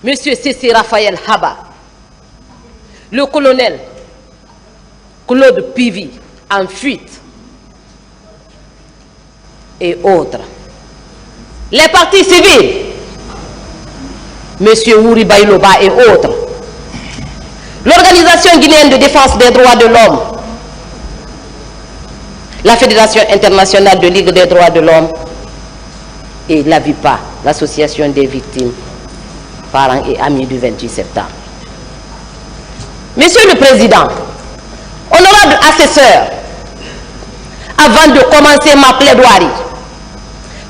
M. Cécile Raphaël Haba, le colonel Claude Pivy en fuite et autres. Les partis civils, M. Wouri Bailoba et autres. L'Organisation guinéenne de défense des droits de l'homme, la Fédération internationale de Ligue des droits de l'homme et l'AVIPA, l'Association des victimes, parents et amis du 28 septembre. Monsieur le Président, honorable assesseur, avant de commencer ma plaidoirie,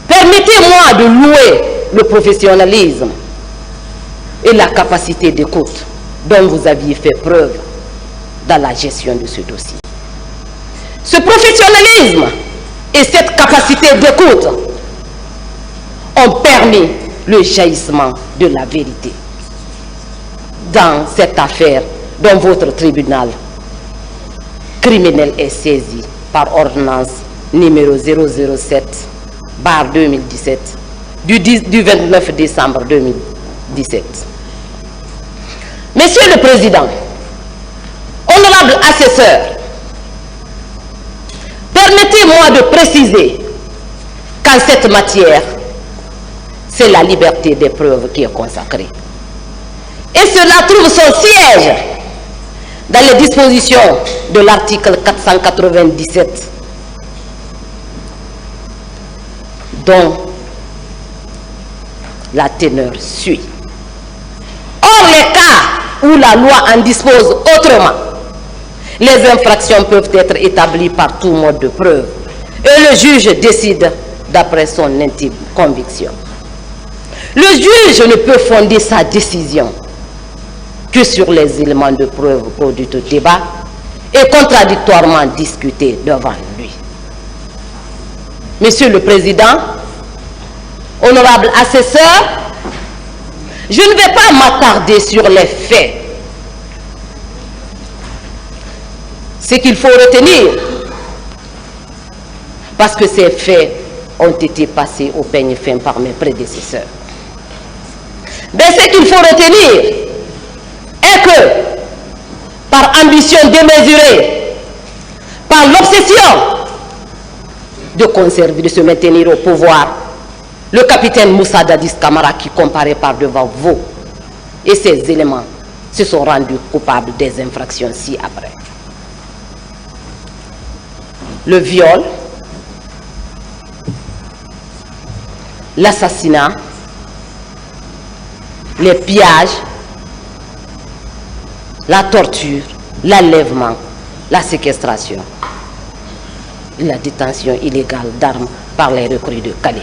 permettez-moi de louer le professionnalisme et la capacité d'écoute dont vous aviez fait preuve dans la gestion de ce dossier. Ce professionnalisme et cette capacité d'écoute ont permis le jaillissement de la vérité dans cette affaire dont votre tribunal criminel est saisi par ordonnance numéro 007/2017 du 29 décembre 2017. Monsieur le Président, honorable assesseur, permettez-moi de préciser qu'en cette matière, c'est la liberté des preuves qui est consacrée. Et cela trouve son siège dans les dispositions de l'article 497, dont la teneur suit. Or, les cas où la loi en dispose autrement, les infractions peuvent être établies par tout mode de preuve et le juge décide d'après son intime conviction. Le juge ne peut fonder sa décision que sur les éléments de preuve produits au débat et contradictoirement discutés devant lui. Monsieur le Président, honorable assesseur, je ne vais pas m'attarder sur les faits. Ce qu'il faut retenir, parce que ces faits ont été passés au peigne fin par mes prédécesseurs. Mais ce qu'il faut retenir est que, par ambition démesurée, par l'obsession de conserver, de se maintenir au pouvoir, le capitaine Moussa Dadis Camara, qui comparaît par devant vous, et ses éléments se sont rendus coupables des infractions ci-après. Le viol, l'assassinat, les pillages, la torture, l'enlèvement, la séquestration, la détention illégale d'armes par les recrues de Calais.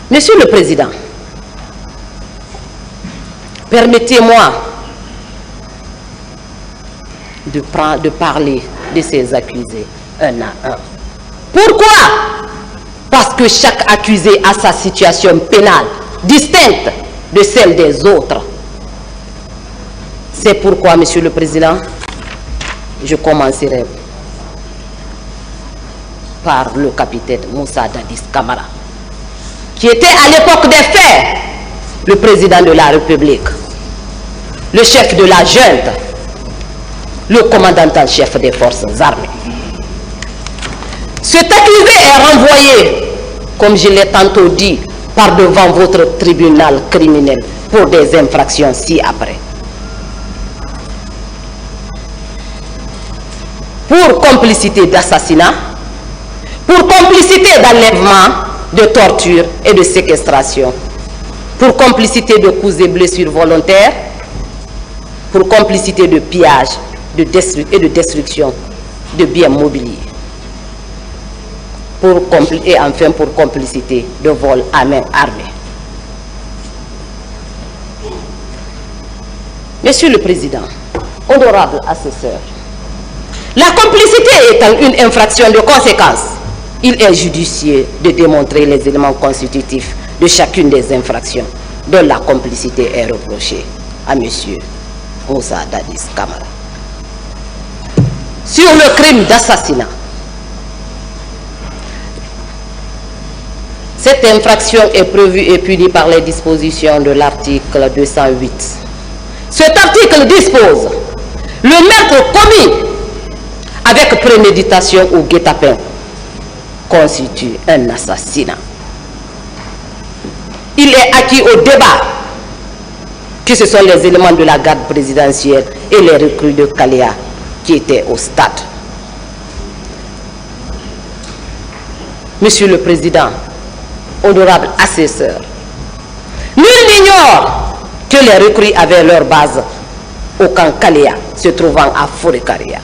Monsieur le Président, permettez-moi de parler de ces accusés un à un. Pourquoi? Parce que chaque accusé a sa situation pénale distincte de celle des autres. C'est pourquoi, Monsieur le Président, je commencerai par le capitaine Moussa Dadis Camara, qui était à l'époque des faits le président de la République, le chef de la junte, le commandant en chef des forces armées. Cet accusé est renvoyé, comme je l'ai tantôt dit, par devant votre tribunal criminel pour des infractions ci-après. Pour complicité d'assassinat, pour complicité d'enlèvement, de torture et de séquestration, pour complicité de coups et blessures volontaires, pour complicité de pillage et de destruction de biens mobiliers, et enfin pour complicité de vol à main armée. Monsieur le Président, honorable assesseur, la complicité étant une infraction de conséquence, il est judicieux de démontrer les éléments constitutifs de chacune des infractions dont la complicité est reprochée à M. Moussa Dadis Camara. Sur le crime d'assassinat, Cette infraction est prévue et punie par les dispositions de l'article 208. Cet article dispose: le meurtre commis avec préméditation ou guet-apens constitue un assassinat. Il est acquis au débat que ce sont les éléments de la garde présidentielle et les recrues de Kaléa qui étaient au stade. Monsieur le Président, honorable assesseur, nul n'ignore que les recrues avaient leur base au camp Kaléa, se trouvant à Forêt-Karia.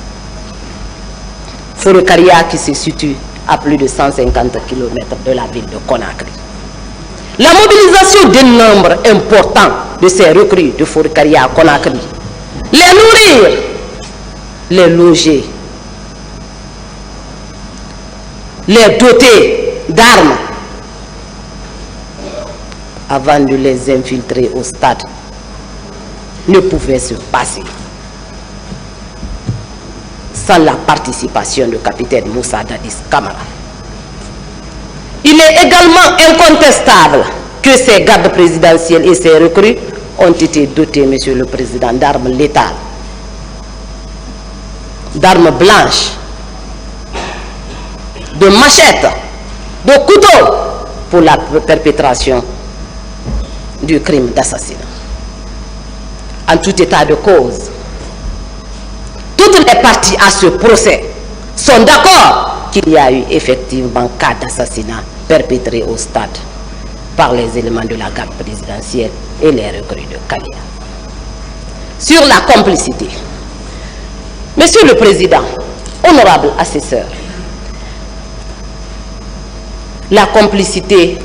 Forêt-Karia qui se situe à plus de 150 km de la ville de Conakry. La mobilisation d'un nombre important de ces recrues de Forêt-Karia à Conakry, les nourrir, les loger, les doter d'armes avant de les infiltrer au stade ne pouvait se passer sans la participation du capitaine Moussa Dadis Camara. Il est également incontestable que ces gardes présidentiels et ces recrues ont été dotés, Monsieur le Président, d'armes létales, d'armes blanches, de machettes, de couteaux pour la perpétration du crime d'assassinat. En tout état de cause, toutes les parties à ce procès sont d'accord qu'il y a eu effectivement cas d'assassinat perpétré au stade par les éléments de la garde présidentielle et les recrues de Kaléa. Sur la complicité, Monsieur le Président, honorable assesseur, la complicité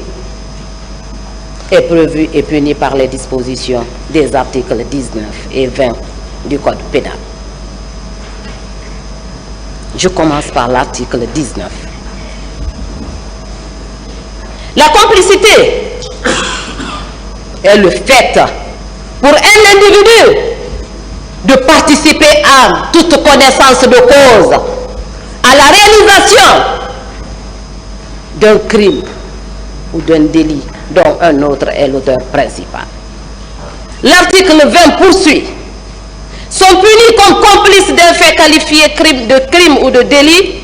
est prévue et punie par les dispositions des articles 19 et 20 du Code pénal. Je commence par l'article 19. La complicité est le fait pour un individu de participer à toute connaissance de cause à la réalisation d'un crime ou d'un délit dont un autre est l'auteur principal. L'article 20 poursuit: sont punis comme complices d'un fait qualifié de crime ou de délit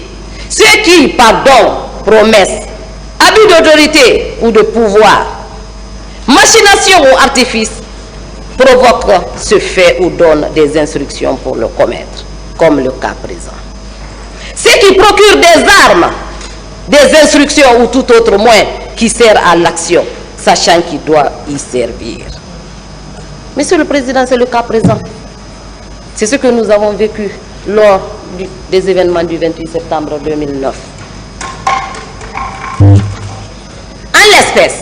ceux qui, par don, promesse, abus d'autorité ou de pouvoir, machination ou artifice, provoquent ce fait ou donnent des instructions pour le commettre, comme le cas présent. Ceux qui procurent des armes, des instructions ou tout autre moyen qui sert à l'action, sachant qu'il doit y servir. Monsieur le Président, c'est le cas présent. C'est ce que nous avons vécu lors des événements du 28 septembre 2009. En l'espèce,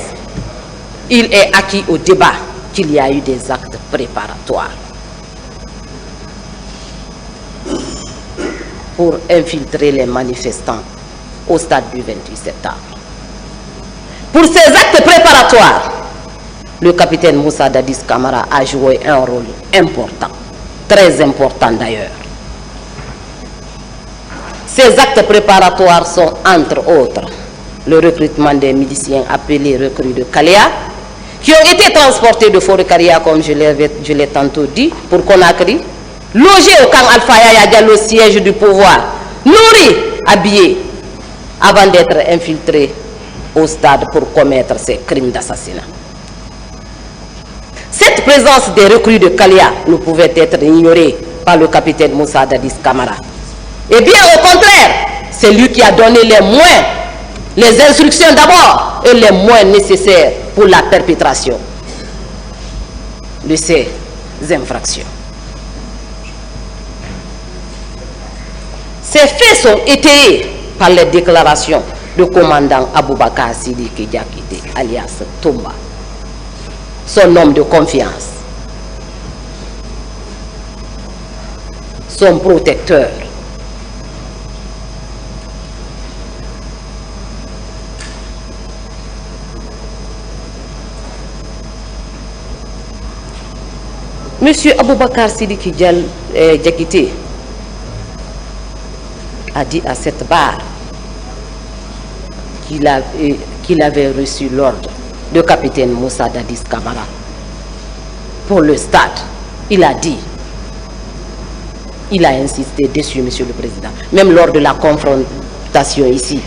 il est acquis au débat qu'il y a eu des actes préparatoires pour infiltrer les manifestants au stade du 28 septembre. Pour ces actes préparatoires, le capitaine Moussa Dadis Camara a joué un rôle important, très important d'ailleurs. Ces actes préparatoires sont, entre autres, le recrutement des miliciens appelés recrues de Kaléa, qui ont été transportés de Forêt-Karia, comme je l'ai tantôt dit, pour Conakry, logés au camp Alpha Yaya Diallo, siège du pouvoir, nourris, habillés, avant d'être infiltrés au stade pour commettre ces crimes d'assassinat. Cette présence des recrues de Kaléa ne pouvait être ignorée par le capitaine Moussa Dadis Camara. Et bien au contraire, c'est lui qui a donné les moyens, les instructions d'abord et les moyens nécessaires pour la perpétration de ces infractions. Ces faits sont étayés par les déclarations du commandant Aboubakar Sidiki Diakité, alias Tomba, son homme de confiance, son protecteur. Monsieur Aboubakar Sidiki Diakité a dit à cette barre qu'il avait reçu l'ordre de capitaine Moussa Dadis Camara pour le stade. Il a dit, il a insisté dessus, Monsieur le Président, même lors de la confrontation ici.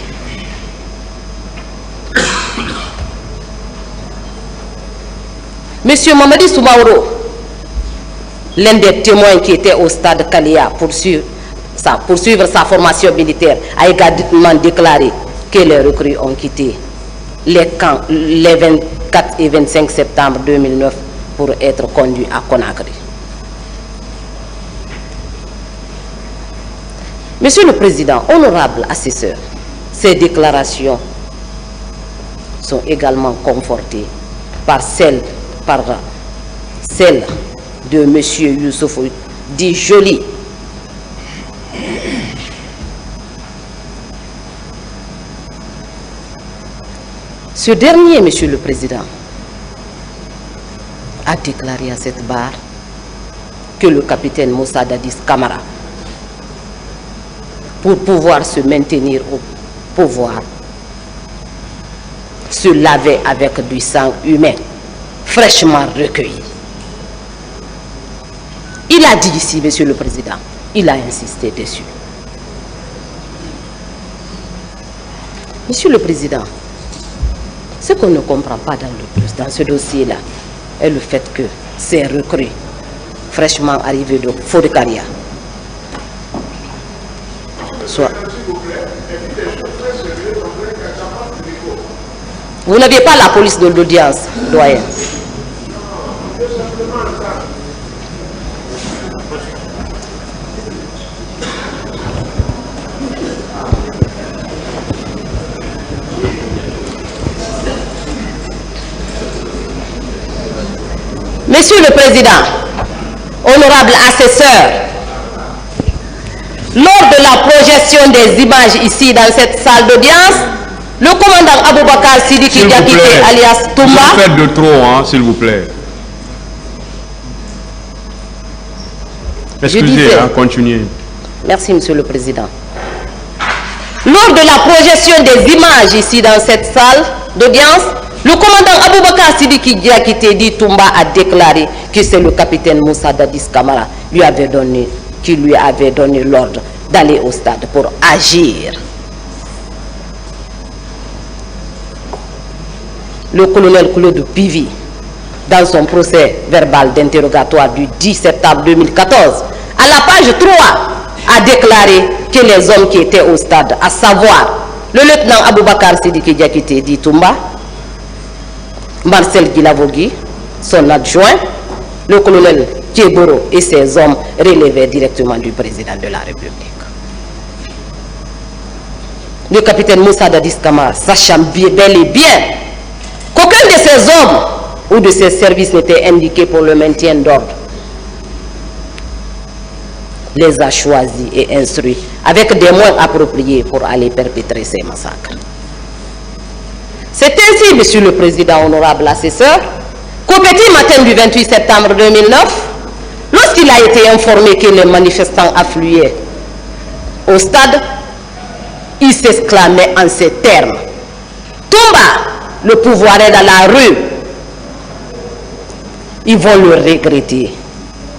Monsieur Mamadi Soumaoro, l'un des témoins qui était au stade Kalia pour suivre sa formation militaire, a également déclaré que les recrues ont quitté les camps les 24 et 25 septembre 2009 pour être conduits à Conakry. Monsieur le Président, honorable assesseur, ces déclarations sont également confortées par celle de M. Youssouf dit Joly. Ce dernier, Monsieur le Président, a déclaré à cette barre que le capitaine Moussa Dadis Camara, pour pouvoir se maintenir au pouvoir, se lavait avec du sang humain fraîchement recueilli. Il a dit ici, Monsieur le Président, il a insisté dessus. Monsieur le Président, ce qu'on ne comprend pas dans ce dossier-là est le fait que ces recrues fraîchement arrivées de Fodekaria soient... Vous n'aviez pas la police de l'audience, doyen. Monsieur le Président, honorable assesseur, lors de la projection des images ici dans cette salle d'audience, le commandant Aboubakar Sidiki Diakité alias Toumba... Vous faites de trop, hein, s'il vous plaît. Excusez, continuez. Merci, Monsieur le Président. Lors de la projection des images ici dans cette salle d'audience, le commandant Aboubakar Sidiki Diakité dit Toumba a déclaré que c'est le capitaine Moussa Dadis Camara qui lui avait donné l'ordre d'aller au stade pour agir. Le colonel Claude Pivi, dans son procès verbal d'interrogatoire du 10 septembre 2014, à la page 3, a déclaré que les hommes qui étaient au stade, à savoir le lieutenant Aboubakar Sidiki Diakité dit Toumba, Marcel Guilavogui, son adjoint, le colonel Thieboro et ses hommes relevaient directement du président de la République. Le capitaine Moussa Dadis Camara, sachant bel et bien qu'aucun de ces hommes ou de ces services n'était indiqué pour le maintien d'ordre, les a choisis et instruits avec des moyens appropriés pour aller perpétrer ces massacres. C'est ainsi, Monsieur le Président, honorable assesseur, qu'au petit matin du 28 septembre 2009, lorsqu'il a été informé que les manifestants affluaient au stade, il s'exclamait en ces termes: Toumba, le pouvoir est dans la rue. Ils vont le regretter.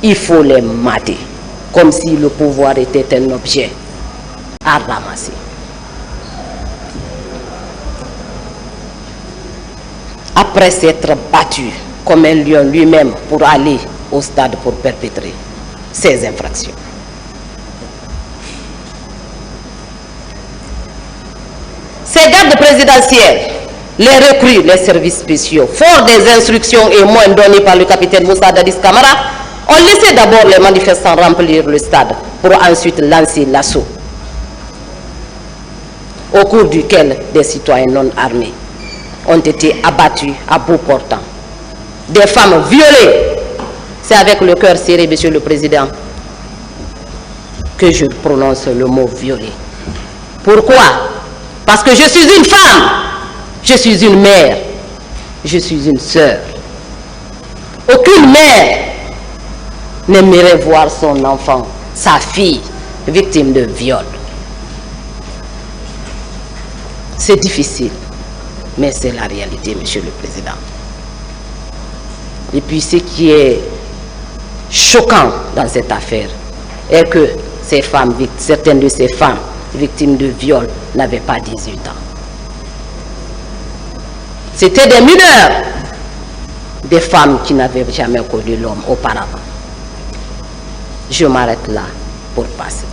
Il faut les mater. Comme si le pouvoir était un objet à ramasser. Après s'être battu comme un lion lui-même pour aller au stade pour perpétrer ces infractions. Ces gardes présidentiels, les recrues, les services spéciaux, fort des instructions et moyens donnés par le capitaine Moussa Dadis Camara, ont laissé d'abord les manifestants remplir le stade pour ensuite lancer l'assaut, au cours duquel des citoyens non armés ont été abattus à bout portant. Des femmes violées. C'est avec le cœur serré, Monsieur le Président, que je prononce le mot violé. Pourquoi? Parce que je suis une femme, je suis une mère, je suis une sœur. Aucune mère n'aimerait voir son enfant, sa fille, victime de viol. C'est difficile. mais c'est la réalité, Monsieur le Président. Et puis ce qui est choquant dans cette affaire est que ces femmes, certaines de ces femmes victimes de viol n'avaient pas 18 ans. C'était des mineurs, des femmes qui n'avaient jamais connu l'homme auparavant. Je m'arrête là pour passer.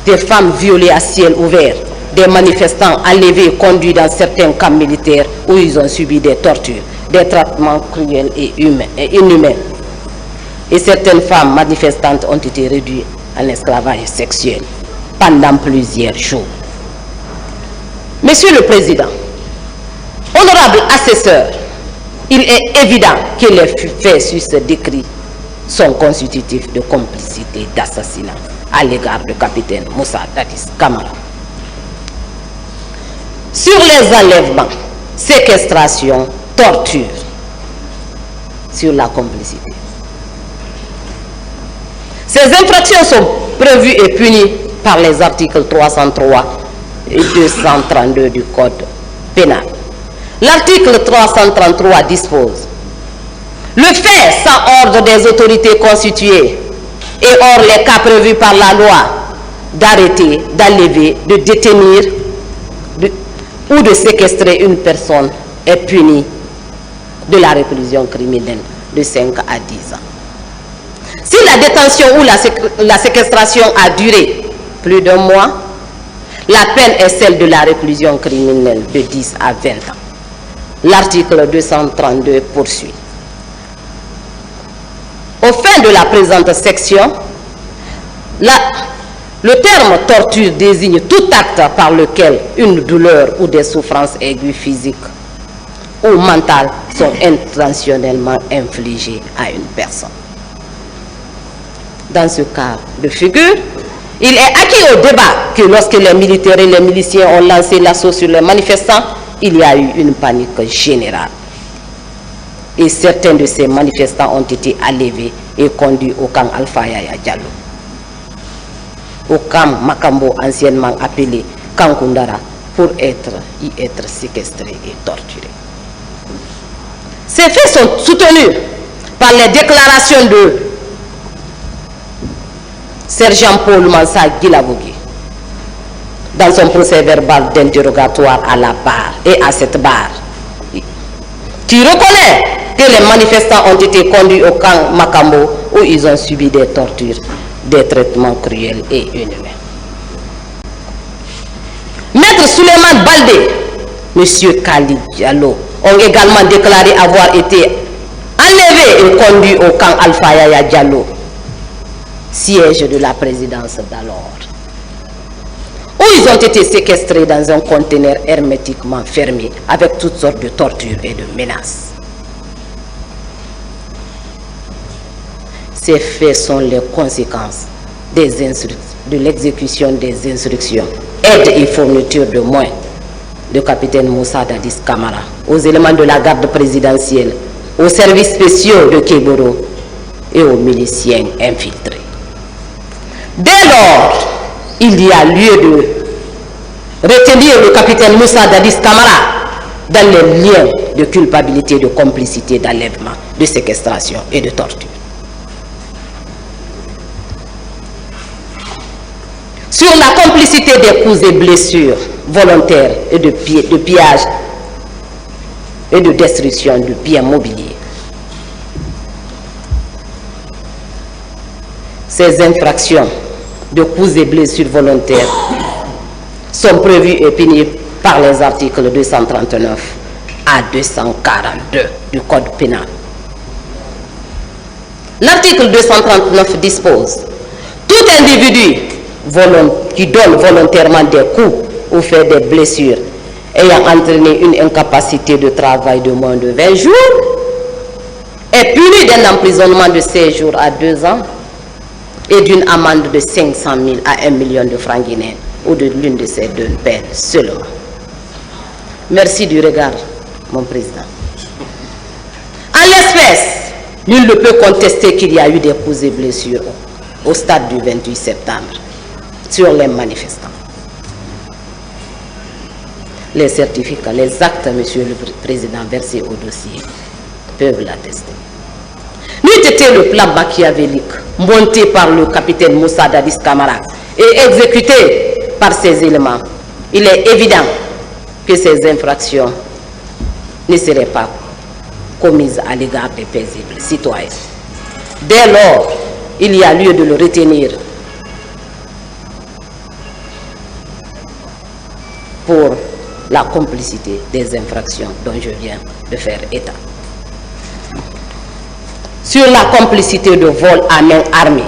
Des femmes violées à ciel ouvert, des manifestants enlevés et conduits dans certains camps militaires où ils ont subi des tortures, des traitements cruels et inhumains. Et certaines femmes manifestantes ont été réduites en esclavage sexuel pendant plusieurs jours. Monsieur le Président, honorable assesseur, il est évident que les faits sur ce décret sont constitutifs de complicité d'assassinat à l'égard du capitaine Moussa Dadis Camara. Sur les enlèvements, séquestration, torture, sur la complicité. Ces infractions sont prévues et punies par les articles 303 et 232 du Code pénal. L'article 333 dispose: le fait sans ordre des autorités constituées et hors les cas prévus par la loi d'arrêter, d'enlever, de détenir ou de séquestrer une personne est puni de la réclusion criminelle de 5 à 10 ans. Si la détention ou la séquestration a duré plus d'un mois, la peine est celle de la réclusion criminelle de 10 à 20 ans. L'article 232 poursuit. Au fin de la présente section, le terme torture désigne tout acte par lequel une douleur ou des souffrances aiguës physiques ou mentales sont intentionnellement infligées à une personne. Dans ce cas de figure, il est acquis au débat que lorsque les militaires et les miliciens ont lancé l'assaut sur les manifestants, il y a eu une panique générale. Et certains de ces manifestants ont été enlevés et conduits au camp Alpha Yaya Diallo, au camp Makambo, anciennement appelé Kankundara, pour y être séquestrés et torturés. Ces faits sont soutenus par les déclarations de Sergent Paul Mansa Guilavogui dans son procès verbal d'interrogatoire à la barre et à cette barre, qui reconnaît que les manifestants ont été conduits au camp Makambo où ils ont subi des tortures, des traitements cruels et inhumains. Maître Souleymane Baldé, M. Khalid Diallo ont également déclaré avoir été enlevés et conduits au camp Alpha Yaya Diallo, siège de la présidence d'alors, où ils ont été séquestrés dans un conteneur hermétiquement fermé avec toutes sortes de tortures et de menaces. Ces faits sont les conséquences de l'exécution des instructions, aide et fourniture de moyens de capitaine Moussa Dadis Camara aux éléments de la garde présidentielle, aux services spéciaux de Kéboro et aux miliciens infiltrés. Dès lors, il y a lieu de retenir le capitaine Moussa Dadis Camara dans les liens de culpabilité, de complicité, d'enlèvement, de séquestration et de torture. Sur la complicité des coups et blessures volontaires et de pillage et de destruction de biens mobiliers. Ces infractions de coups et blessures volontaires sont prévues et punies par les articles 239 à 242 du Code pénal. L'article 239 dispose: tout individu qui donne volontairement des coups ou fait des blessures ayant entraîné une incapacité de travail de moins de 20 jours est puni d'un emprisonnement de 16 jours à 2 ans et d'une amende de 500 000 à 1 million de francs guinéens ou de l'une de ces deux peines seulement. Merci du regard, mon président. En l'espèce, nul ne peut contester qu'il y a eu des coups et blessures au stade du 28 septembre sur les manifestants. Les certificats, les actes, Monsieur le Président, versés au dossier peuvent l'attester. N'eût été le plan machiavélique monté par le capitaine Moussa Dadis Camara et exécuté par ces éléments, il est évident que ces infractions ne seraient pas commises à l'égard des paisibles citoyens. Dès lors, il y a lieu de le retenir pour la complicité des infractions dont je viens de faire état. Sur la complicité de vol à main armée,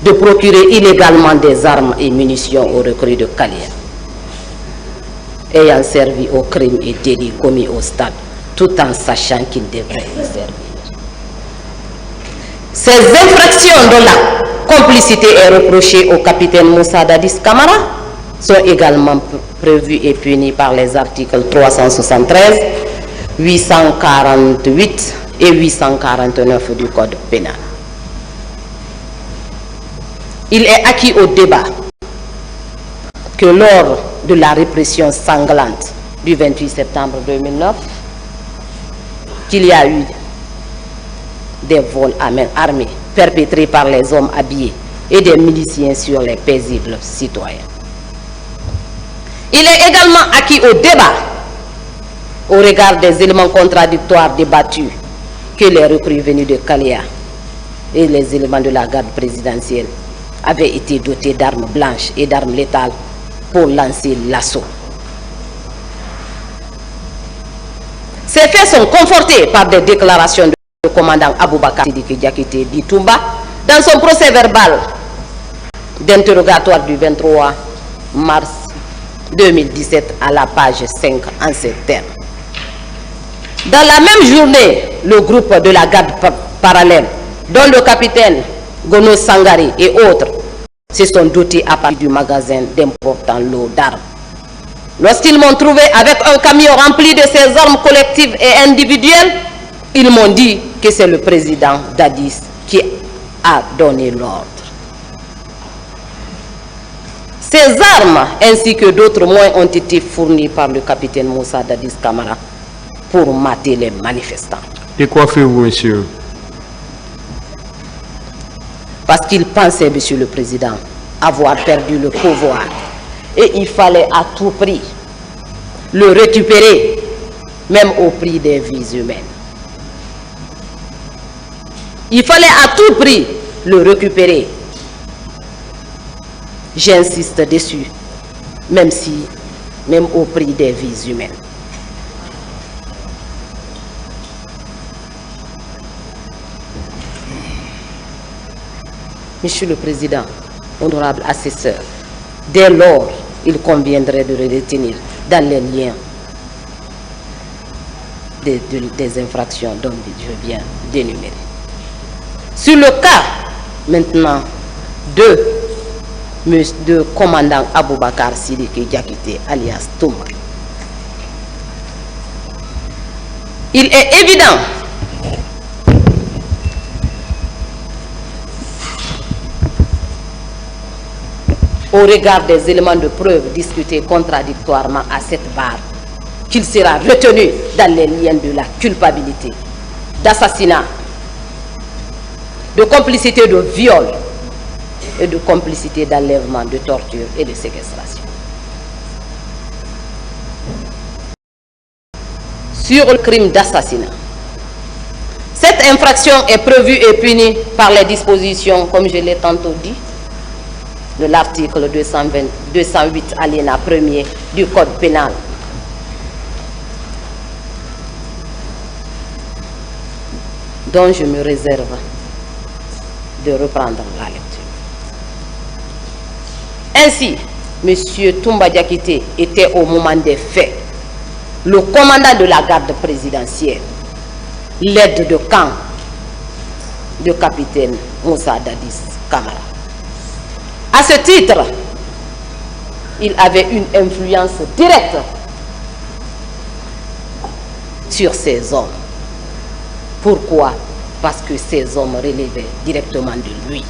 de procurer illégalement des armes et munitions aux recrues de Kalia, ayant servi aux crimes et délits commis au stade, tout en sachant qu'ils devraient y servir. Ces infractions dont la complicité est reprochée au capitaine Moussa Dadis Camara sont également prévues et punies par les articles 373, 848 et 849 du Code pénal. Il est acquis au débat que lors de la répression sanglante du 28 septembre 2009, qu'il y a eu des vols à main armée perpétrés par les hommes habillés et des miliciens sur les paisibles citoyens. Il est également acquis au débat, au regard des éléments contradictoires débattus, que les recrues venus de Kalia et les éléments de la garde présidentielle avaient été dotés d'armes blanches et d'armes létales pour lancer l'assaut. Ces faits sont confortés par des déclarations du commandant Aboubakar Sidiki Diakité dit Toumba dans son procès verbal d'interrogatoire du 23 mars 2017 à la page 5 en ces termes. Dans la même journée, le groupe de la garde parallèle, dont le capitaine Gono Sangari et autres, se sont dotés à partir du magasin d'importants lots d'armes. Lorsqu'ils m'ont trouvé avec un camion rempli de ces armes collectives et individuelles, ils m'ont dit que c'est le président Dadis qui a donné l'ordre. Ces armes ainsi que d'autres moyens ont été fournis par le capitaine Moussa Dadis Camara pour mater les manifestants. Et quoi faites-vous, monsieur? Parce qu'il pensait, monsieur le président, avoir perdu le pouvoir. Et il fallait à tout prix le récupérer, même au prix des vies humaines. Il fallait à tout prix le récupérer. J'insiste dessus, même au prix des vies humaines. Monsieur le Président, honorable assesseur, dès lors, il conviendrait de le retenir dans les liens des infractions dont je viens d'énumérer. Sur le cas, maintenant, de commandant Aboubakar Sidiki Diakité, alias Toumba, il est évident au regard des éléments de preuve discutés contradictoirement à cette barre, qu'il sera retenu dans les liens de la culpabilité, d'assassinat, de complicité de viol et de complicité d'enlèvement, de torture et de séquestration. Sur le crime d'assassinat, cette infraction est prévue et punie par les dispositions, comme je l'ai tantôt dit, de l'article 208 alinéa 1er du Code pénal. Dont je me réserve de reprendre la lecture. Ainsi, M. Toumba Diakité était au moment des faits le commandant de la garde présidentielle, l'aide de camp du capitaine Moussa Dadis Camara. À ce titre, il avait une influence directe sur ces hommes. Pourquoi? Parce que ces hommes relevaient directement de lui.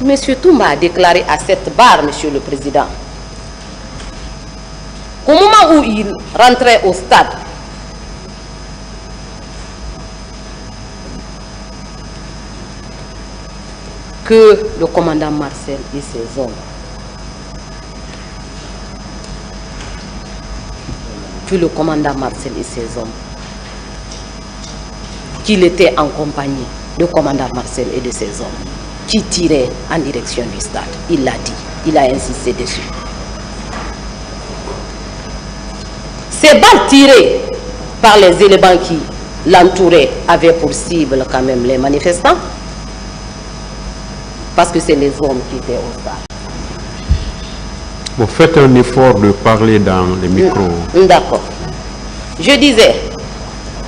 M. Toumba a déclaré à cette barre, Monsieur le Président, qu'au moment où il rentrait au stade, que le commandant Marcel et ses hommes, qu'il était en compagnie du commandant Marcel et de ses hommes, qui tiraient en direction du stade. Il l'a dit, il a insisté dessus. Ces balles tirées par les éléments qui l'entouraient avaient pour cible quand même les manifestants, parce que c'est les hommes qui étaient au stade. Bon, faites un effort de parler dans les micros. D'accord. Je disais,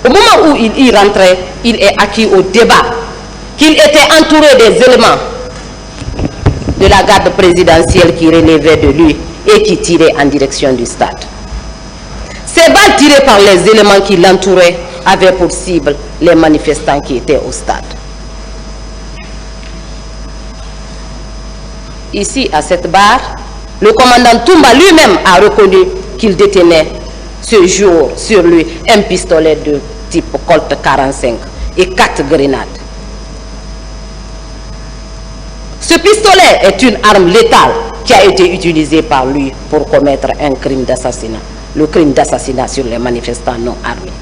au moment où il y rentrait, il est acquis au débat qu'il était entouré des éléments de la garde présidentielle qui relevaient de lui et qui tiraient en direction du stade. Ces balles tirées par les éléments qui l'entouraient avaient pour cible les manifestants qui étaient au stade. Ici, à cette barre, le commandant Toumba lui-même a reconnu qu'il détenait ce jour sur lui un pistolet de type Colt 45 et 4 grenades. Ce pistolet est une arme létale qui a été utilisée par lui pour commettre un crime d'assassinat, le crime d'assassinat sur les manifestants non armés.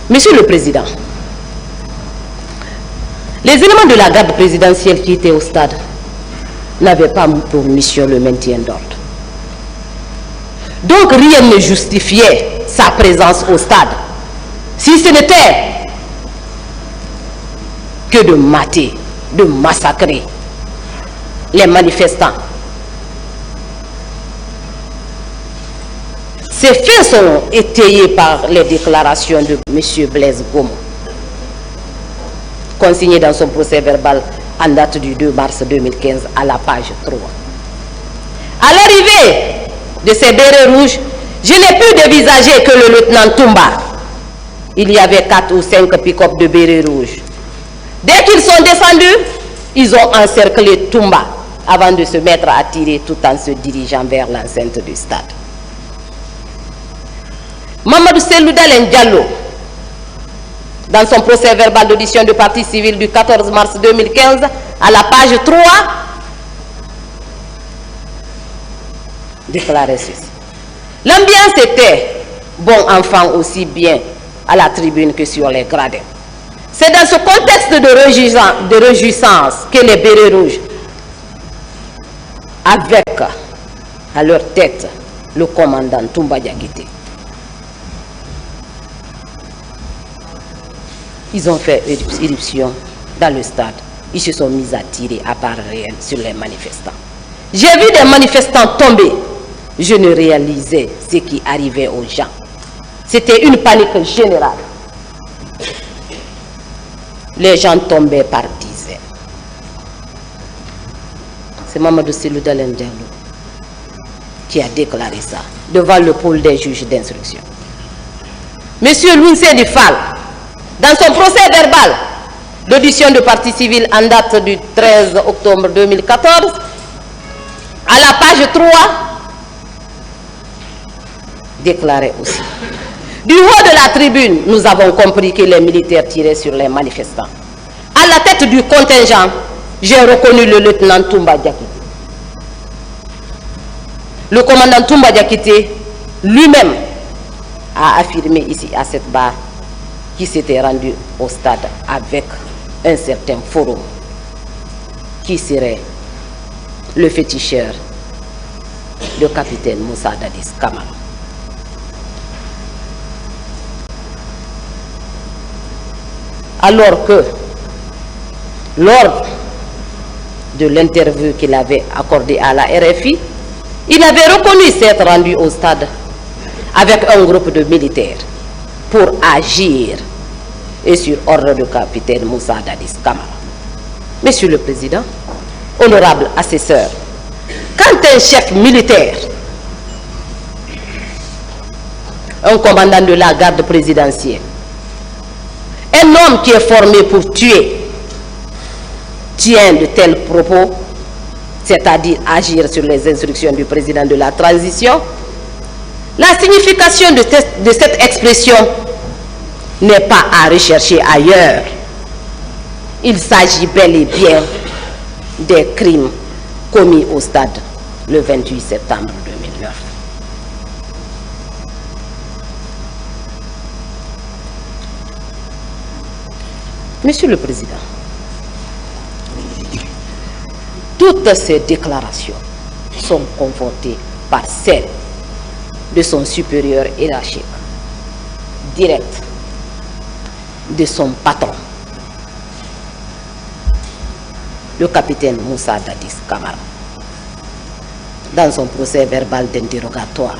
Monsieur le Président, les éléments de la garde présidentielle qui étaient au stade n'avaient pas pour mission le maintien d'ordre. Donc rien ne justifiait sa présence au stade, si ce n'était que de mater, de massacrer les manifestants. Ces faits sont étayés par les déclarations de M. Blaise Gomo, consigné dans son procès verbal en date du 2 mars 2015 à la page 3. À l'arrivée de ces bérets rouges, je n'ai pu dévisager que le lieutenant Toumba. Il y avait 4 ou 5 pick-up de bérets rouges. Dès qu'ils sont descendus, ils ont encerclé Toumba avant de se mettre à tirer tout en se dirigeant vers l'enceinte du stade. Mamadou Sellou Dalen Diallo, dans son procès verbal d'audition de partie civile du 14 mars 2015, à la page 3, déclarait ceci. L'ambiance était bon enfant aussi bien à la tribune que sur les gradins. C'est dans ce contexte de réjouissance que les bérets rouges, avec à leur tête le commandant Toumba Diakité, ils ont fait éruption dans le stade. Ils se sont mis à tirer à balles réelles sur les manifestants. J'ai vu des manifestants tomber. Je ne réalisais ce qui arrivait aux gens. C'était une panique générale. Les gens tombaient par dizaines. C'est Mamadou Sellou Dalen Diallo qui a déclaré ça devant le pôle des juges d'instruction. Monsieur Louis Seydi Fall, dans son procès verbal d'audition de partie civile en date du 13 octobre 2014, à la page 3, déclarait aussi. Du haut de la tribune, nous avons compris que les militaires tiraient sur les manifestants. À la tête du contingent, j'ai reconnu le lieutenant Toumba Diakité. Le commandant Toumba Diakité lui-même a affirmé ici à cette barre qui s'était rendu au stade avec un certain forum qui serait le féticheur, le capitaine Moussa Dadis Kamara. Alors que, lors de l'interview qu'il avait accordée à la RFI, il avait reconnu s'être rendu au stade avec un groupe de militaires pour agir et sur ordre du capitaine Moussa Dadis Kamara. Monsieur le Président, honorable assesseur, quand un chef militaire, un commandant de la garde présidentielle, un homme qui est formé pour tuer, tient de tels propos, c'est-à-dire agir sur les instructions du président de la transition, la signification de cette expression n'est pas à rechercher ailleurs. Il s'agit bel et bien des crimes commis au stade le 28 septembre 2009. Monsieur le Président, toutes ces déclarations sont confortées par celles de son supérieur hiérarchique, direct, de son patron, le capitaine Moussa Dadis Camara, dans son procès verbal d'interrogatoire.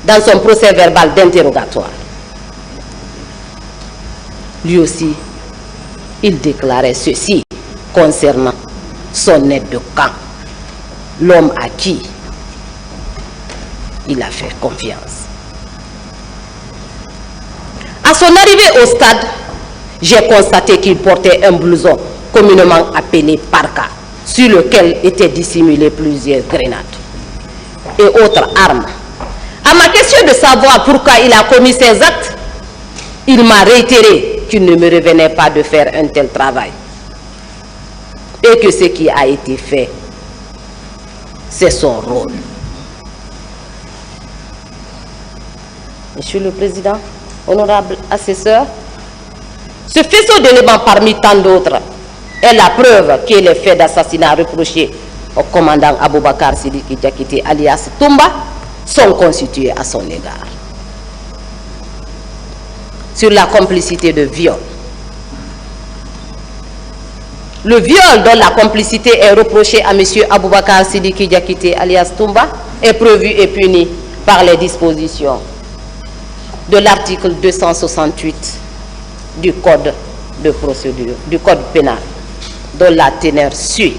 Dans son procès verbal d'interrogatoire, lui aussi, il déclarait ceci concernant son aide de camp, l'homme à qui il a fait confiance. À son arrivée au stade, j'ai constaté qu'il portait un blouson communément appelé parka, sur lequel étaient dissimulées plusieurs grenades et autres armes. À ma question de savoir pourquoi il a commis ces actes, il m'a réitéré qu'il ne me revenait pas de faire un tel travail et que ce qui a été fait, c'est son rôle. Monsieur le Président, honorable assesseur, ce faisceau d'éléments parmi tant d'autres est la preuve que les faits d'assassinat reprochés au commandant Aboubakar Sidiki Diakité alias Toumba sont constitués à son égard. Sur la complicité de viol. Le viol dont la complicité est reprochée à M. Aboubakar Sidiki Diakité alias Toumba est prévu et puni par les dispositions de l'article 268 du Code de procédure, du Code pénal, dont la teneur suit.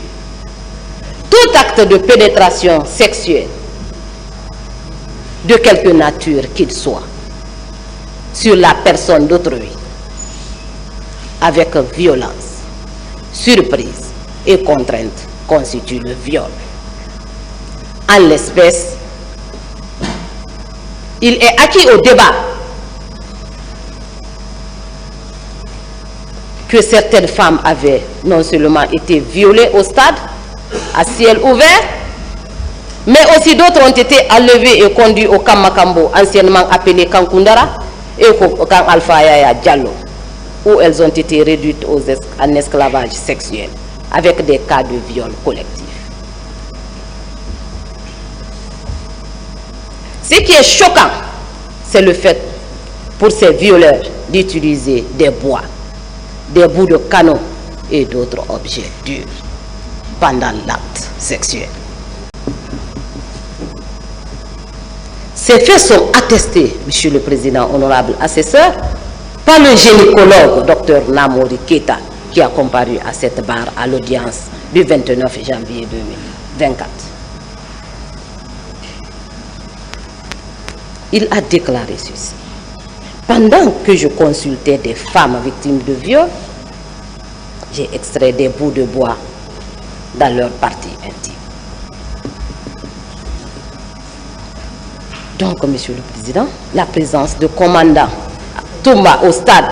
Tout acte de pénétration sexuelle, de quelque nature qu'il soit, sur la personne d'autrui, avec violence, surprise et contrainte, constitue le viol. En l'espèce, il est acquis au débat que certaines femmes avaient non seulement été violées au stade, à ciel ouvert, mais aussi d'autres ont été enlevées et conduites au camp Makambo, anciennement appelé Kankundara, et au camp Alpha Yaya Diallo, où elles ont été réduites en esclavage sexuel, avec des cas de viol collectif. Ce qui est choquant, c'est le fait pour ces violeurs d'utiliser des bois, des bouts de canon et d'autres objets durs pendant l'acte sexuel. Ces faits sont attestés, Monsieur le Président, honorable assesseur, par le gynécologue Dr Namouri Keita, qui a comparu à cette barre à l'audience du 29 janvier 2024. Il a déclaré ceci. Pendant que je consultais des femmes victimes de viol, j'ai extrait des bouts de bois dans leur partie intime. Donc, Monsieur le Président, la présence de commandant Toumba au stade,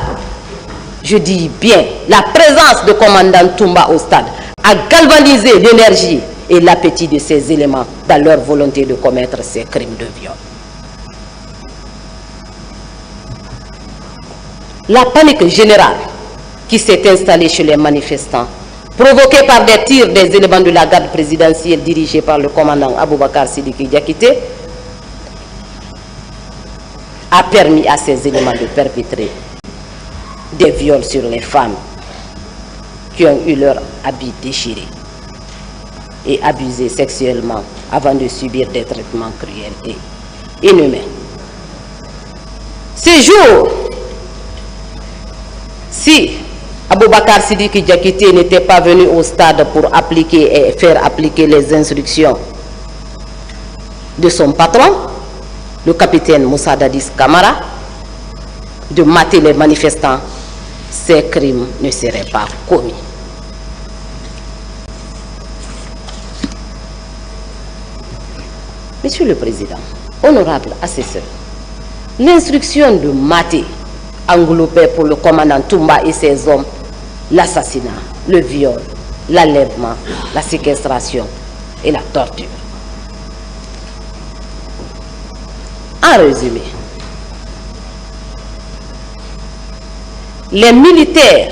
je dis bien, la présence de commandant Toumba au stade a galvanisé l'énergie et l'appétit de ces éléments dans leur volonté de commettre ces crimes de viol. La panique générale qui s'est installée chez les manifestants, provoquée par des tirs des éléments de la garde présidentielle dirigés par le commandant Aboubakar Sidiki Diakité, a permis à ces éléments de perpétrer des viols sur les femmes qui ont eu leur habit déchiré et abusé sexuellement avant de subir des traitements cruels et inhumains. Ces jours, si Aboubakar Sidiki Diakité n'était pas venu au stade pour appliquer et faire appliquer les instructions de son patron, le capitaine Moussa Dadis Camara, de mater les manifestants ces crimes ne seraient pas commis. Monsieur le Président, honorable assesseur, l'instruction de Maté englobait pour le commandant Toumba et ses hommes l'assassinat, le viol, l'enlèvement, la séquestration et la torture. En résumé, les militaires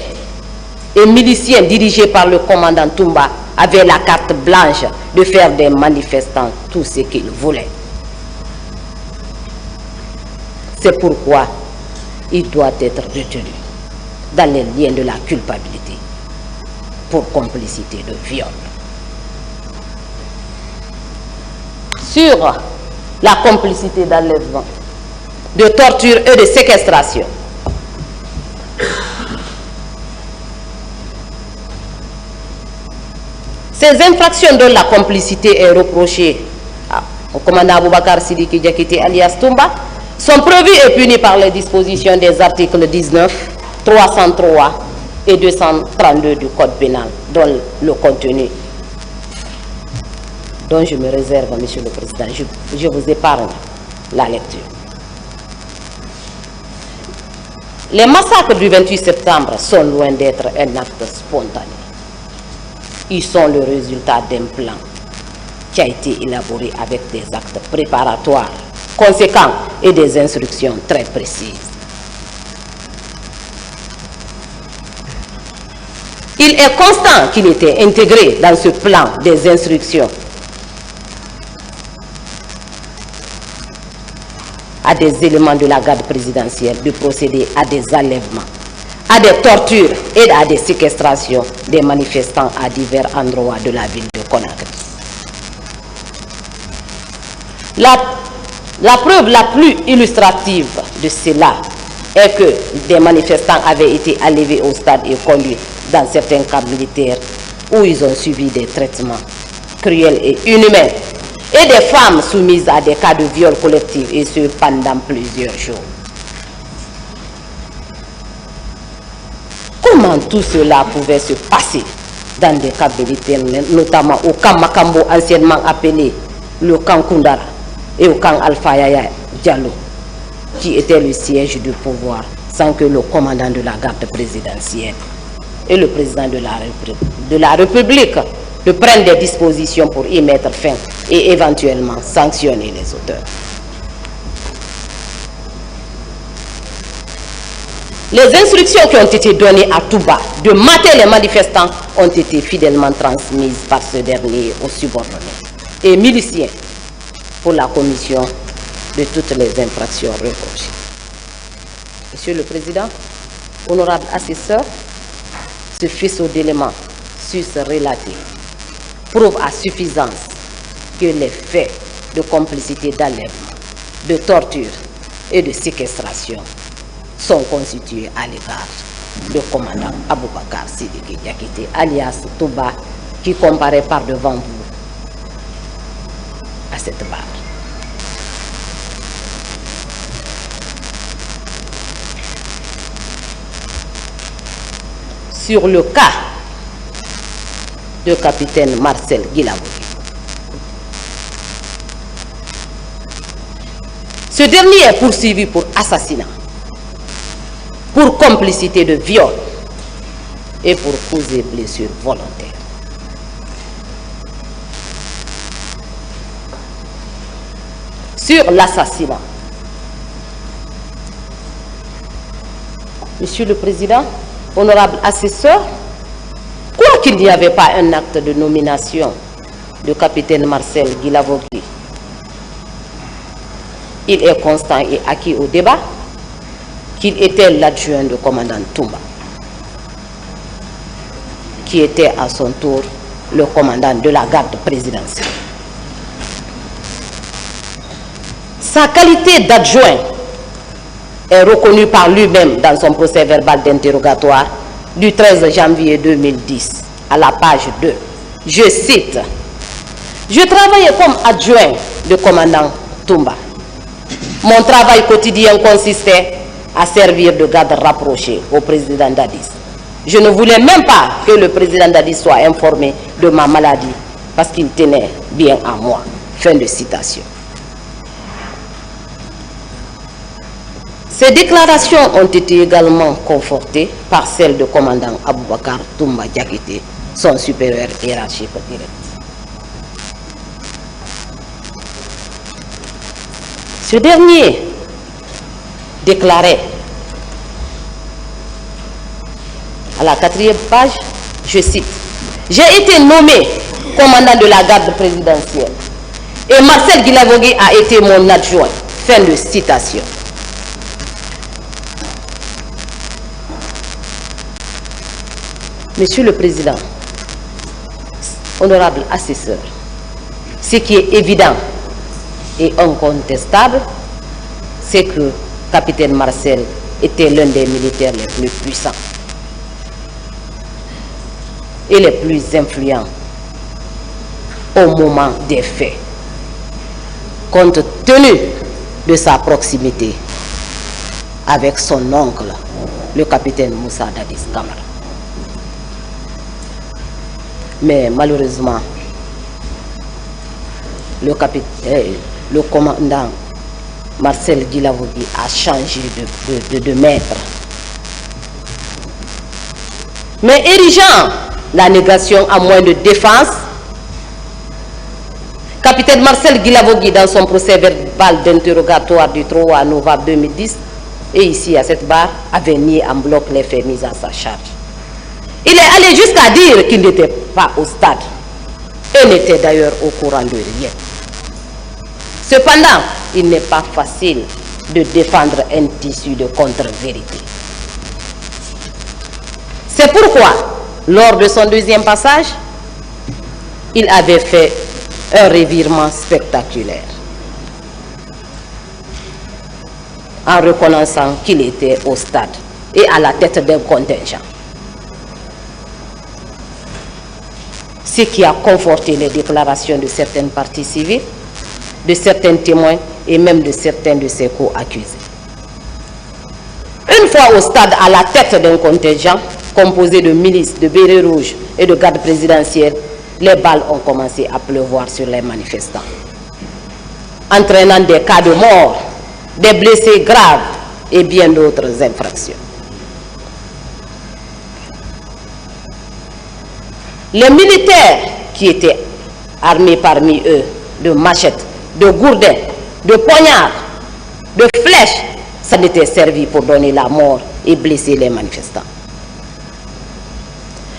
et miliciens dirigés par le commandant Toumba avaient la carte blanche de faire des manifestants tout ce qu'ils voulaient. C'est pourquoi il doit être retenu dans les liens de la culpabilité pour complicité de viol. Sur la complicité d'enlèvement, de torture et de séquestration, ces infractions dont la complicité est reprochée au commandant Aboubakar Sidiki Diakité alias Toumba sont prévues et punies par les dispositions des articles 19, 303 et 232 du Code pénal, dont le contenu, dont je me réserve, Monsieur le Président, je vous épargne la lecture. Les massacres du 28 septembre sont loin d'être un acte spontané. Ils sont le résultat d'un plan qui a été élaboré avec des actes préparatoires conséquents et des instructions très précises. Il est constant qu'il était intégré dans ce plan des instructions à des éléments de la garde présidentielle de procéder à des enlèvements, à des tortures et à des séquestrations des manifestants à divers endroits de la ville de Conakry. La preuve la plus illustrative de cela est que des manifestants avaient été enlevés au stade et conduits dans certains camps militaires où ils ont subi des traitements cruels et inhumains, et des femmes soumises à des cas de viol collectif, et ce pendant plusieurs jours. Comment tout cela pouvait se passer dans des camps militaires, notamment au camp Makambo, anciennement appelé le camp Koundara, et au camp Alpha Yaya Diallo, qui était le siège du pouvoir, sans que le commandant de la garde présidentielle et le président de la République ne prennent des dispositions pour y mettre fin et éventuellement sanctionner les auteurs. Les instructions qui ont été données à Touba de mater les manifestants ont été fidèlement transmises par ce dernier aux subordonnés et miliciens pour la commission de toutes les infractions reprochées. Monsieur le Président, honorable assesseur, ce faisceau d'éléments sus-relatés prouve à suffisance que les faits de complicité d'enlèvement, de torture et de séquestration sont constitués à l'égard du commandant Aboubakar Sidiki Diakité, alias Touba, qui comparaît par devant vous à cette barre. Sur le cas de capitaine Marcel Guilavogi, ce dernier est poursuivi pour assassinat, pour complicité de viol et pour cause et blessure volontaire. Sur l'assassinat, Monsieur le Président, honorable assesseur, quoiqu'il n'y avait pas un acte de nomination de capitaine Marcel Guilavogi, il est constant et acquis au débat qu'il était l'adjoint du commandant Toumba, qui était à son tour le commandant de la garde présidentielle. Sa qualité d'adjoint est reconnue par lui-même dans son procès verbal d'interrogatoire du 13 janvier 2010, à la page 2. Je cite: « Je travaillais comme adjoint du commandant Toumba. Mon travail quotidien consistait à servir de garde rapproché au président Dadis. Je ne voulais même pas que le président Dadis soit informé de ma maladie parce qu'il tenait bien à moi. Fin de citation. Ces déclarations ont été également confortées par celles du commandant Aboubakar Toumba Diakité, son supérieur hiérarchique direct. Ce dernier déclarait à la 4e page, je cite, « J'ai été nommé commandant de la garde présidentielle et Marcel Guilavogui a été mon adjoint. » Fin de citation. Monsieur le Président, honorable assesseur, ce qui est évident et incontestable, c'est que capitaine Marcel était l'un des militaires les plus puissants et les plus influents au moment des faits, compte tenu de sa proximité avec son oncle, le capitaine Moussa Dadis Camara. Mais malheureusement, le commandant Marcel Guilavogui a changé de maître. Mais érigeant la négation à moins de défense, capitaine Marcel Guilavogui, dans son procès verbal d'interrogatoire du 3 novembre 2010, et ici à cette barre, avait nié en bloc les faits mis à sa charge. Il est allé jusqu'à dire qu'il n'était pas au stade et n'était d'ailleurs au courant de rien. Cependant, il n'est pas facile de défendre un tissu de contre-vérité. C'est pourquoi, lors de son deuxième passage, il avait fait un revirement spectaculaire en reconnaissant qu'il était au stade et à la tête d'un contingent. Ce qui a conforté les déclarations de certaines parties civiles, de certains témoins et même de certains de ses co-accusés. Une fois au stade à la tête d'un contingent composé de milices, de bérets rouges et de gardes présidentiels, les balles ont commencé à pleuvoir sur les manifestants, entraînant des cas de mort, des blessés graves et bien d'autres infractions. Les militaires qui étaient armés parmi eux de machettes, de gourdins, de poignards, de flèches, ça n'était servi pour donner la mort et blesser les manifestants.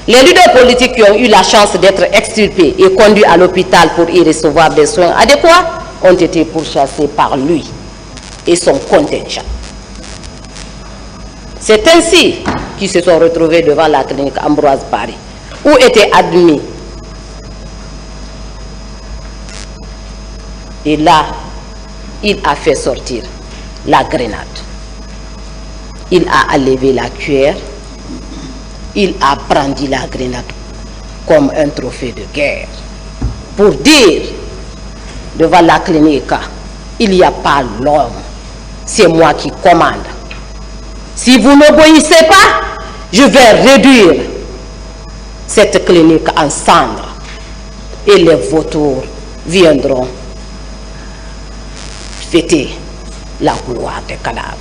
Les leaders politiques qui ont eu la chance d'être extirpés et conduits à l'hôpital pour y recevoir des soins adéquats ont été pourchassés par lui et son contingent. C'est ainsi qu'ils se sont retrouvés devant la clinique Ambroise Paris, où était admis. Et là, il a fait sortir la grenade. Il a enlevé la cuillère. Il a brandi la grenade comme un trophée de guerre pour dire devant la clinique, il n'y a pas l'homme, c'est moi qui commande. Si vous n'obéissez pas, je vais réduire cette clinique en cendres et les vautours viendront fêter la gloire des cadavres.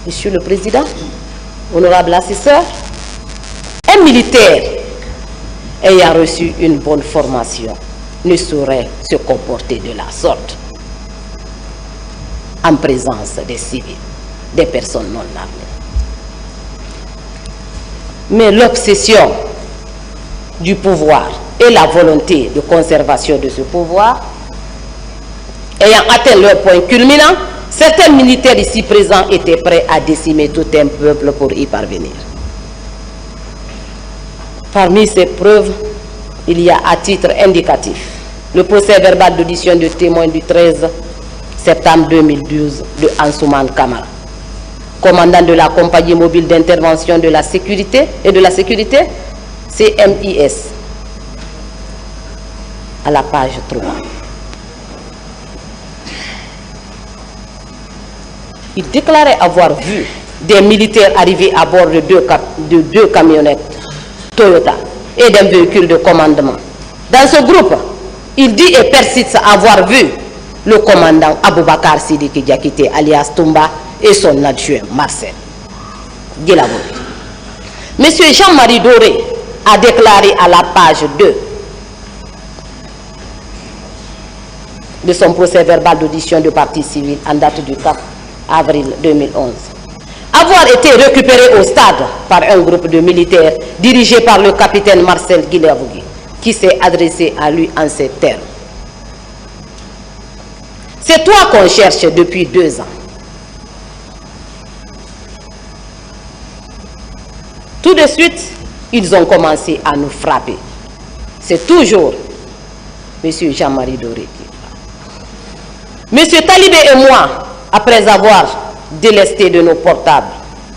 Monsieur le Président, honorable assesseur, un militaire ayant reçu une bonne formation ne saurait se comporter de la sorte en présence des civils, des personnes non armées. Mais l'obsession du pouvoir et la volonté de conservation de ce pouvoir ayant atteint leur point culminant, certains militaires ici présents étaient prêts à décimer tout un peuple pour y parvenir. Parmi ces preuves, il y a à titre indicatif le procès verbal d'audition de témoins du 13 septembre 2012 de Ansouman Kamara, commandant de la compagnie mobile d'intervention de la sécurité et de la sécurité, CMIS, à la page 3. Il déclarait avoir vu des militaires arriver à bord de deux camionnettes Toyota et d'un véhicule de commandement. Dans ce groupe, il dit et persiste avoir vu le commandant Aboubakar Sidiki Diakité alias Toumba et son adjoint Marcel Guilavogi. Monsieur Jean-Marie Doré a déclaré à la page 2 de son procès verbal d'audition de partie civile en date du 4 avril 2011 avoir été récupéré au stade par un groupe de militaires dirigé par le capitaine Marcel Guilavogi, qui s'est adressé à lui en ces termes. C'est toi qu'on cherche depuis 2 ans. Tout de suite, ils ont commencé à nous frapper. C'est toujours M. Jean-Marie Doré qui parle. M. Talibé et moi, après avoir délesté de nos portables,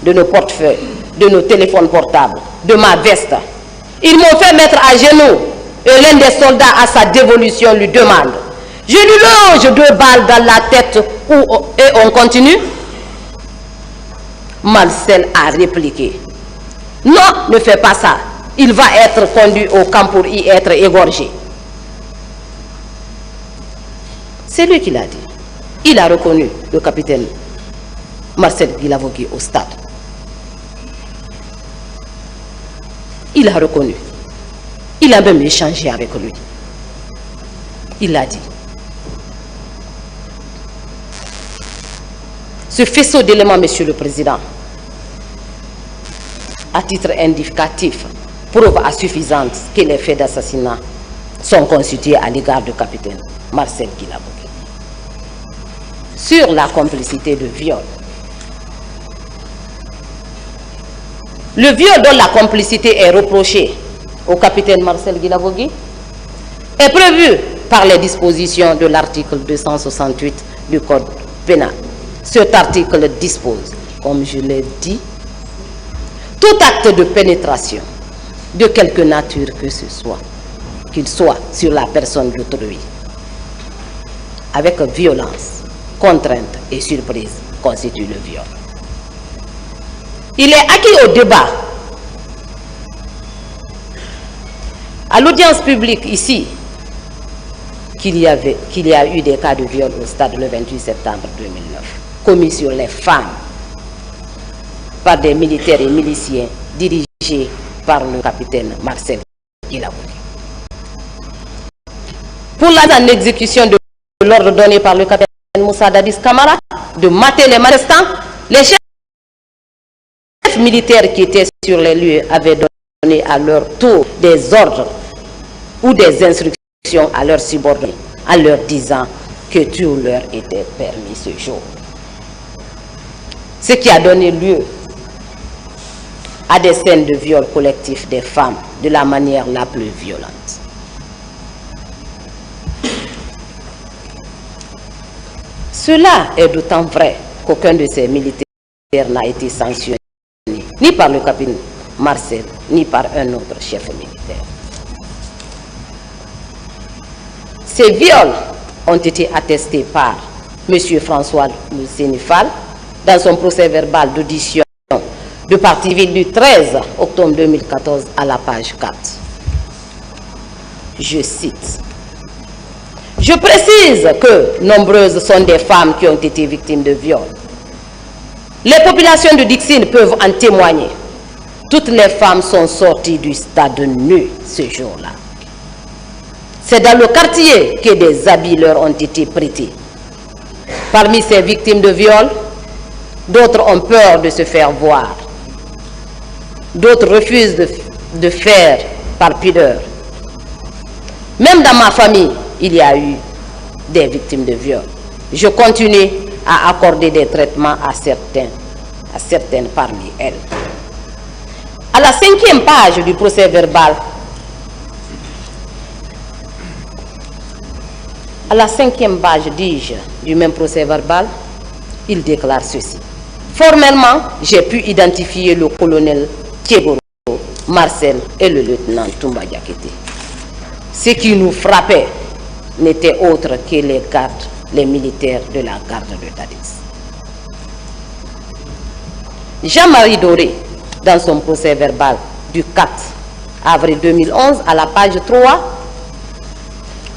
de nos portefeuilles, de nos téléphones portables, de ma veste, ils m'ont fait mettre à genoux et l'un des soldats à sa dévolution lui demande: je lui longe 2 balles dans la tête et on continue? Marcel a répliqué: non, ne fais pas ça. Il va être conduit au camp pour y être égorgé. C'est lui qui l'a dit. Il a reconnu le capitaine Marcel Guilavogi au stade. Il a reconnu. Il a même échangé avec lui. Il l'a dit. Ce faisceau d'éléments, Monsieur le Président, à titre indicatif, prouve à suffisance que les faits d'assassinat sont constitués à l'égard du capitaine Marcel Guilavogi. Sur la complicité de viol. Le viol dont la complicité est reprochée au capitaine Marcel Guilavogi est prévu par les dispositions de l'article 268 du Code pénal. Cet article dispose, comme je l'ai dit, tout acte de pénétration, de quelque nature que ce soit, qu'il soit sur la personne d'autrui, avec violence, contrainte et surprise, constitue le viol. Il est acquis au débat, à l'audience publique ici, qu'il y a eu des cas de viol au stade le 28 septembre 2009, commis sur les femmes par des militaires et miliciens dirigés par le capitaine Marcel Guilavogi. Pour la exécution de l'ordre donné par le capitaine Moussa Dadis Camara de mater les manifestants, les chefs militaires qui étaient sur les lieux avaient donné à leur tour des ordres ou des instructions à leurs subordonnés en leur disant que tout leur était permis ce jour. Ce qui a donné lieu à des scènes de viol collectif des femmes de la manière la plus violente. Cela est d'autant vrai qu'aucun de ces militaires n'a été sanctionné, ni par le capitaine Marcel, ni par un autre chef militaire. Ces viols ont été attestés par M. François Sénifal dans son procès verbal d'audition de partie civile du 13 octobre 2014 à la page 4. Je cite: je précise que nombreuses sont des femmes qui ont été victimes de viols. Les populations de Dixine peuvent en témoigner. Toutes les femmes sont sorties du stade nues ce jour-là. C'est dans le quartier que des habits leur ont été prêtés. Parmi ces victimes de viol, d'autres ont peur de se faire voir. D'autres refusent de faire par pudeur. Même dans ma famille, il y a eu des victimes de viol. Je continue à accorder des traitements à certaines parmi elles. À la 5e page du procès verbal, du même procès verbal, il déclare ceci: formellement, j'ai pu identifier le colonel Thiegoro, Marcel et le lieutenant Toumba Diakité. Ce qui nous frappait n'était autre que les militaires de la garde de Dadis. Jean-Marie Doré, dans son procès verbal du 4 avril 2011, à la page 3,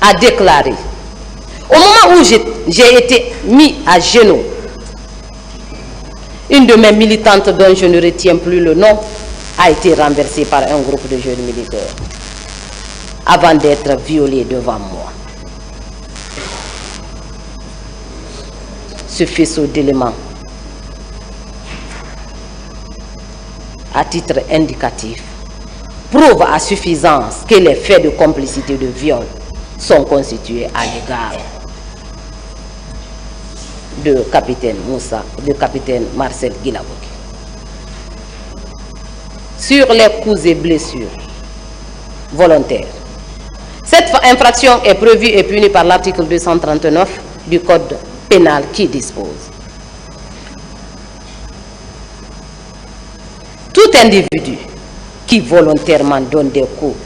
a déclaré: au moment où j'ai été mis à genoux, une de mes militantes, dont je ne retiens plus le nom, a été renversée par un groupe de jeunes militaires avant d'être violée devant moi. Ce faisceau d'éléments, à titre indicatif, prouve à suffisance que les faits de complicité de viol sont constitués à l'égard de capitaine Marcel Guilavogi. Sur les coups et blessures volontaires, cette infraction est prévue et punie par l'article 239 du Code pénal qui dispose: tout individu qui volontairement donne des coups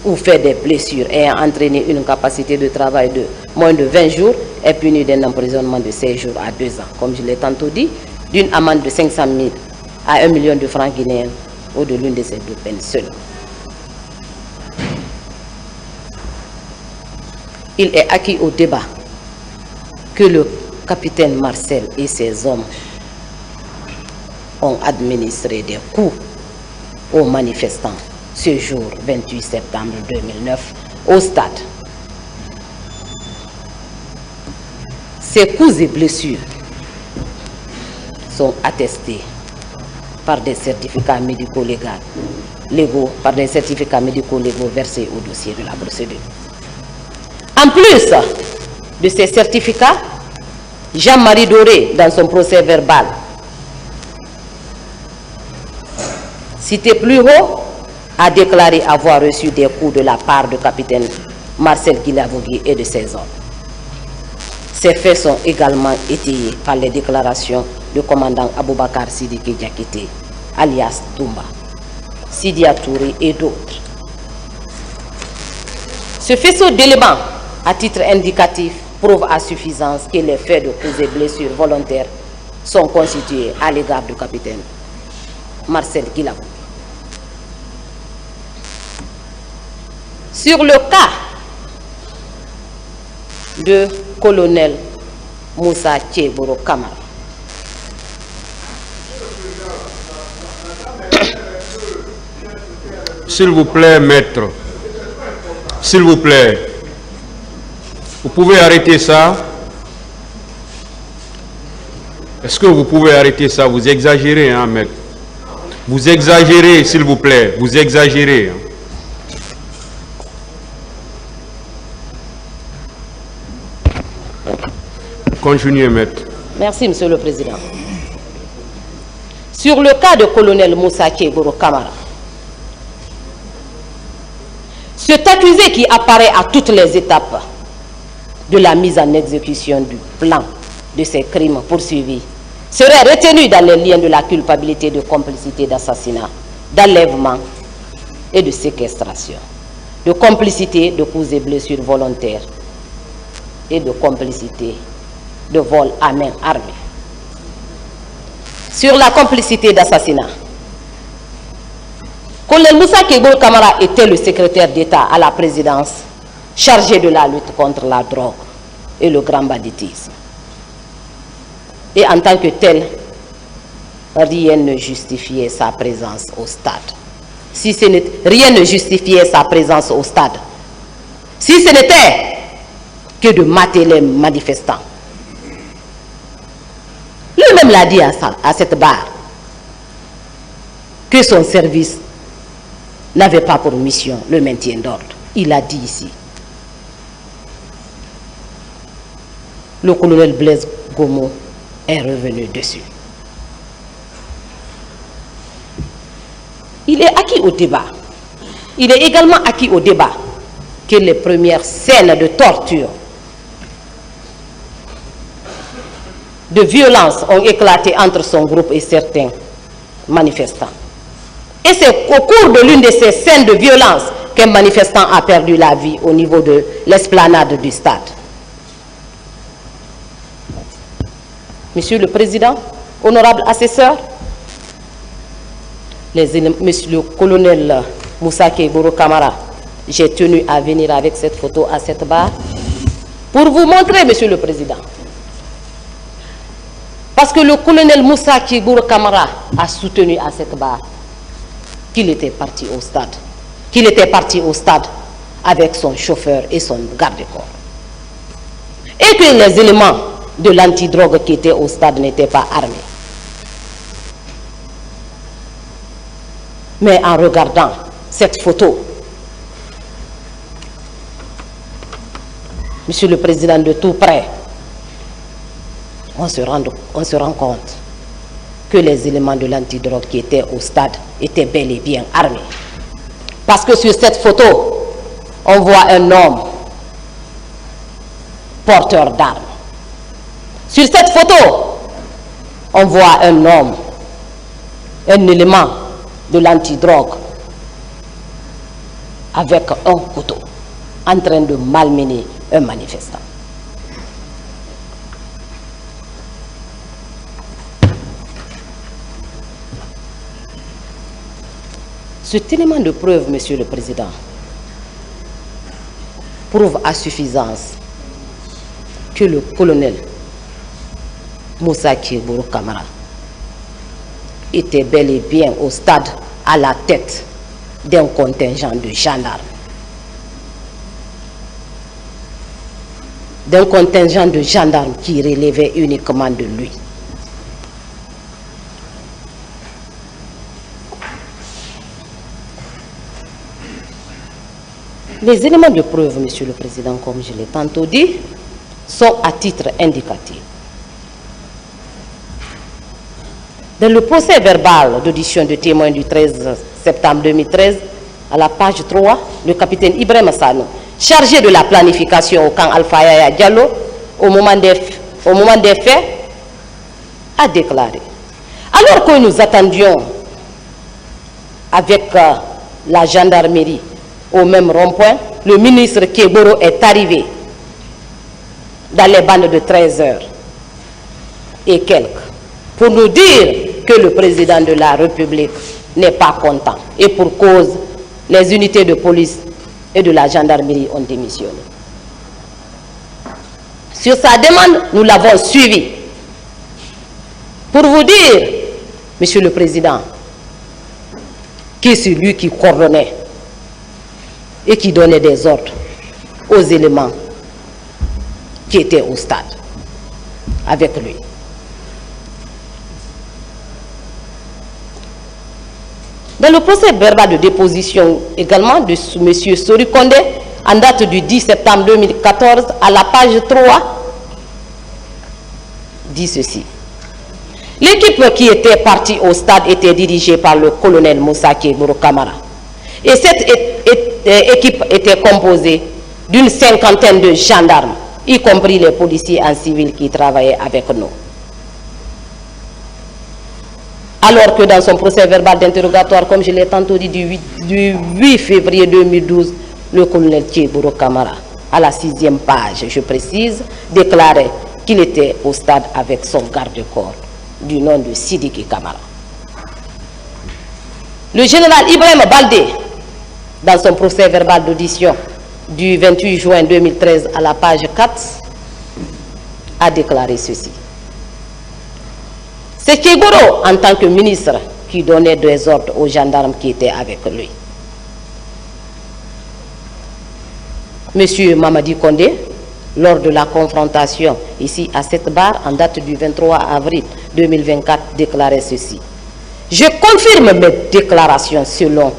ou fait des blessures ayant entraîné une capacité de travail de moins de 20 jours est puni d'un emprisonnement de 16 jours à 2 ans, comme je l'ai tantôt dit, d'une amende de 500 000 à 1 million de francs guinéens ou de l'une de ces deux peines seules. Il est acquis au débat que le capitaine Marcel et ses hommes ont administré des coups aux manifestants ce jour 28 septembre 2009 au stade. Ces coups et blessures sont attestés par des certificats médico-légaux, versés au dossier de la procédure. En plus de ces certificats, Jean-Marie Doré, dans son procès verbal, cité plus haut, a déclaré avoir reçu des coups de la part du capitaine Marcel Guilavogi et de ses hommes. Ces faits sont également étayés par les déclarations du commandant Aboubakar Sidiki Diakité, alias Toumba, Sidia Touré et d'autres. Ce faisceau d'éléments, à titre indicatif, prouve à suffisance que les faits de coups et blessures volontaires sont constitués à l'égard du capitaine Marcel Guilavogi. Sur le cas de colonel Moussa Tchéboro Kamara, s'il vous plaît, maître, s'il vous plaît, vous pouvez arrêter ça? Est-ce que vous pouvez arrêter ça? Vous exagérez, hein, maître. Vous exagérez, s'il vous plaît, vous exagérez. Hein. Continuez, maître. Merci, Monsieur le Président. Sur le cas de colonel Moussa Tchéboro Kamara, cet accusé qui apparaît à toutes les étapes de la mise en exécution du plan de ces crimes poursuivis serait retenu dans les liens de la culpabilité de complicité d'assassinat, d'enlèvement et de séquestration, de complicité de coups et blessures volontaires et de complicité de vol à main armée. Sur la complicité d'assassinat, colonel Moussa Tchéboro Kamara était le secrétaire d'État à la présidence chargé de la lutte contre la drogue et le grand banditisme. Et en tant que tel, rien ne justifiait sa présence au stade. Rien ne justifiait sa présence au stade. Si ce n'était que de mater les manifestants. Lui-même l'a dit à cette barre que son service n'avait pas pour mission le maintien d'ordre. Il a dit ici. Le colonel Blaise Gomo est revenu dessus. Il est acquis au débat. Il est également acquis au débat que les premières scènes de torture, de violence ont éclaté entre son groupe et certains manifestants. Et c'est au cours de l'une de ces scènes de violence qu'un manifestant a perdu la vie au niveau de l'esplanade du stade. Monsieur le Président, honorable assesseur, monsieur le colonel Moussa Keïbouro Kamara, j'ai tenu à venir avec cette photo à cette barre pour vous montrer, Monsieur le Président. Parce que le colonel Moussa Keïbouro Kamara a soutenu à cette barre qu'il était parti au stade. Qu'il était parti au stade avec son chauffeur et son garde-corps. Et que les éléments de l'antidrogue qui étaient au stade n'étaient pas armés. Mais en regardant cette photo, Monsieur le Président, de tout près, on se rend compte que les éléments de l'antidrogue qui étaient au stade étaient bel et bien armés. Parce que sur cette photo, on voit un homme porteur d'armes. Sur cette photo, on voit un homme, un élément de l'antidrogue avec un couteau en train de malmener un manifestant. Cet élément de preuve, Monsieur le Président, prouve à suffisance que le colonel Moussa Keïbouro Kamara était bel et bien au stade à la tête d'un contingent de gendarmes. D'un contingent de gendarmes qui relevait uniquement de lui. Les éléments de preuve, Monsieur le Président, comme je l'ai tantôt dit, sont à titre indicatif. Dans le procès verbal d'audition de témoins du 13 septembre 2013, à la page 3, le capitaine Ibrahim Sano, chargé de la planification au camp Alpha Yaya Diallo, au moment des faits, a déclaré: alors que nous attendions avec la gendarmerie au même rond-point, le ministre Keïbouro est arrivé dans les bandes de 13 heures et quelques pour nous dire que le président de la République n'est pas content. Et pour cause, les unités de police et de la gendarmerie ont démissionné. Sur sa demande, nous l'avons suivi. Pour vous dire, Monsieur le Président, qui est celui qui coordonnait et qui donnait des ordres aux éléments qui étaient au stade avec lui. Dans le procès verbal de déposition également de M. Sori Kondé, en date du 10 septembre 2014, à la page 3, dit ceci: l'équipe qui était partie au stade était dirigée par le colonel Moussa Keïbouro Kamara. Et cette équipe était composée d'une cinquantaine de gendarmes, y compris les policiers en civil qui travaillaient avec nous. Alors que dans son procès verbal d'interrogatoire, comme je l'ai tantôt dit, du 8 février 2012, le colonel Keïbouro Kamara, à la 6e page, je précise, déclarait qu'il était au stade avec son garde-corps, du nom de Sidiki Kamara. Le général Ibrahim Baldé, dans son procès verbal d'audition du 28 juin 2013 à la page 4, a déclaré ceci: c'est Keïbouro, en tant que ministre, qui donnait des ordres aux gendarmes qui étaient avec lui. Monsieur Mamadi Kondé, lors de la confrontation ici à cette barre, en date du 23 avril 2024, déclarait ceci: je confirme mes déclarations selon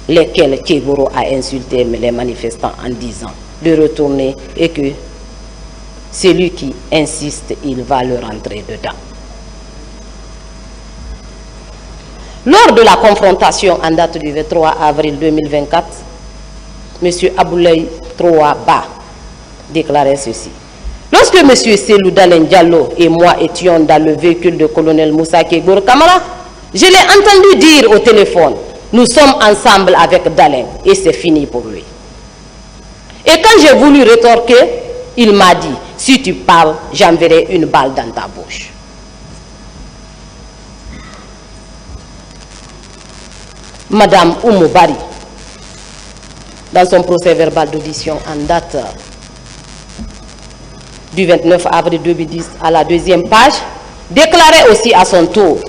lesquelles Keïbouro a insulté les manifestants en disant de retourner et que celui qui insiste, il va le rentrer dedans. Lors de la confrontation en date du 23 avril 2024, M. Aboulaye Troaba déclarait ceci: lorsque M. Selou Dalen Diallo et moi étions dans le véhicule de colonel Moussa Keïbouro Kamara, je l'ai entendu dire au téléphone Nous sommes ensemble avec Dalin et c'est fini pour lui. Et quand j'ai voulu rétorquer, il m'a dit, si tu parles, j'enverrai une balle dans ta bouche. Madame Oumou Bari, dans son procès verbal d'audition en date du 29 avril 2010 à la 2e page, déclarait aussi à son tour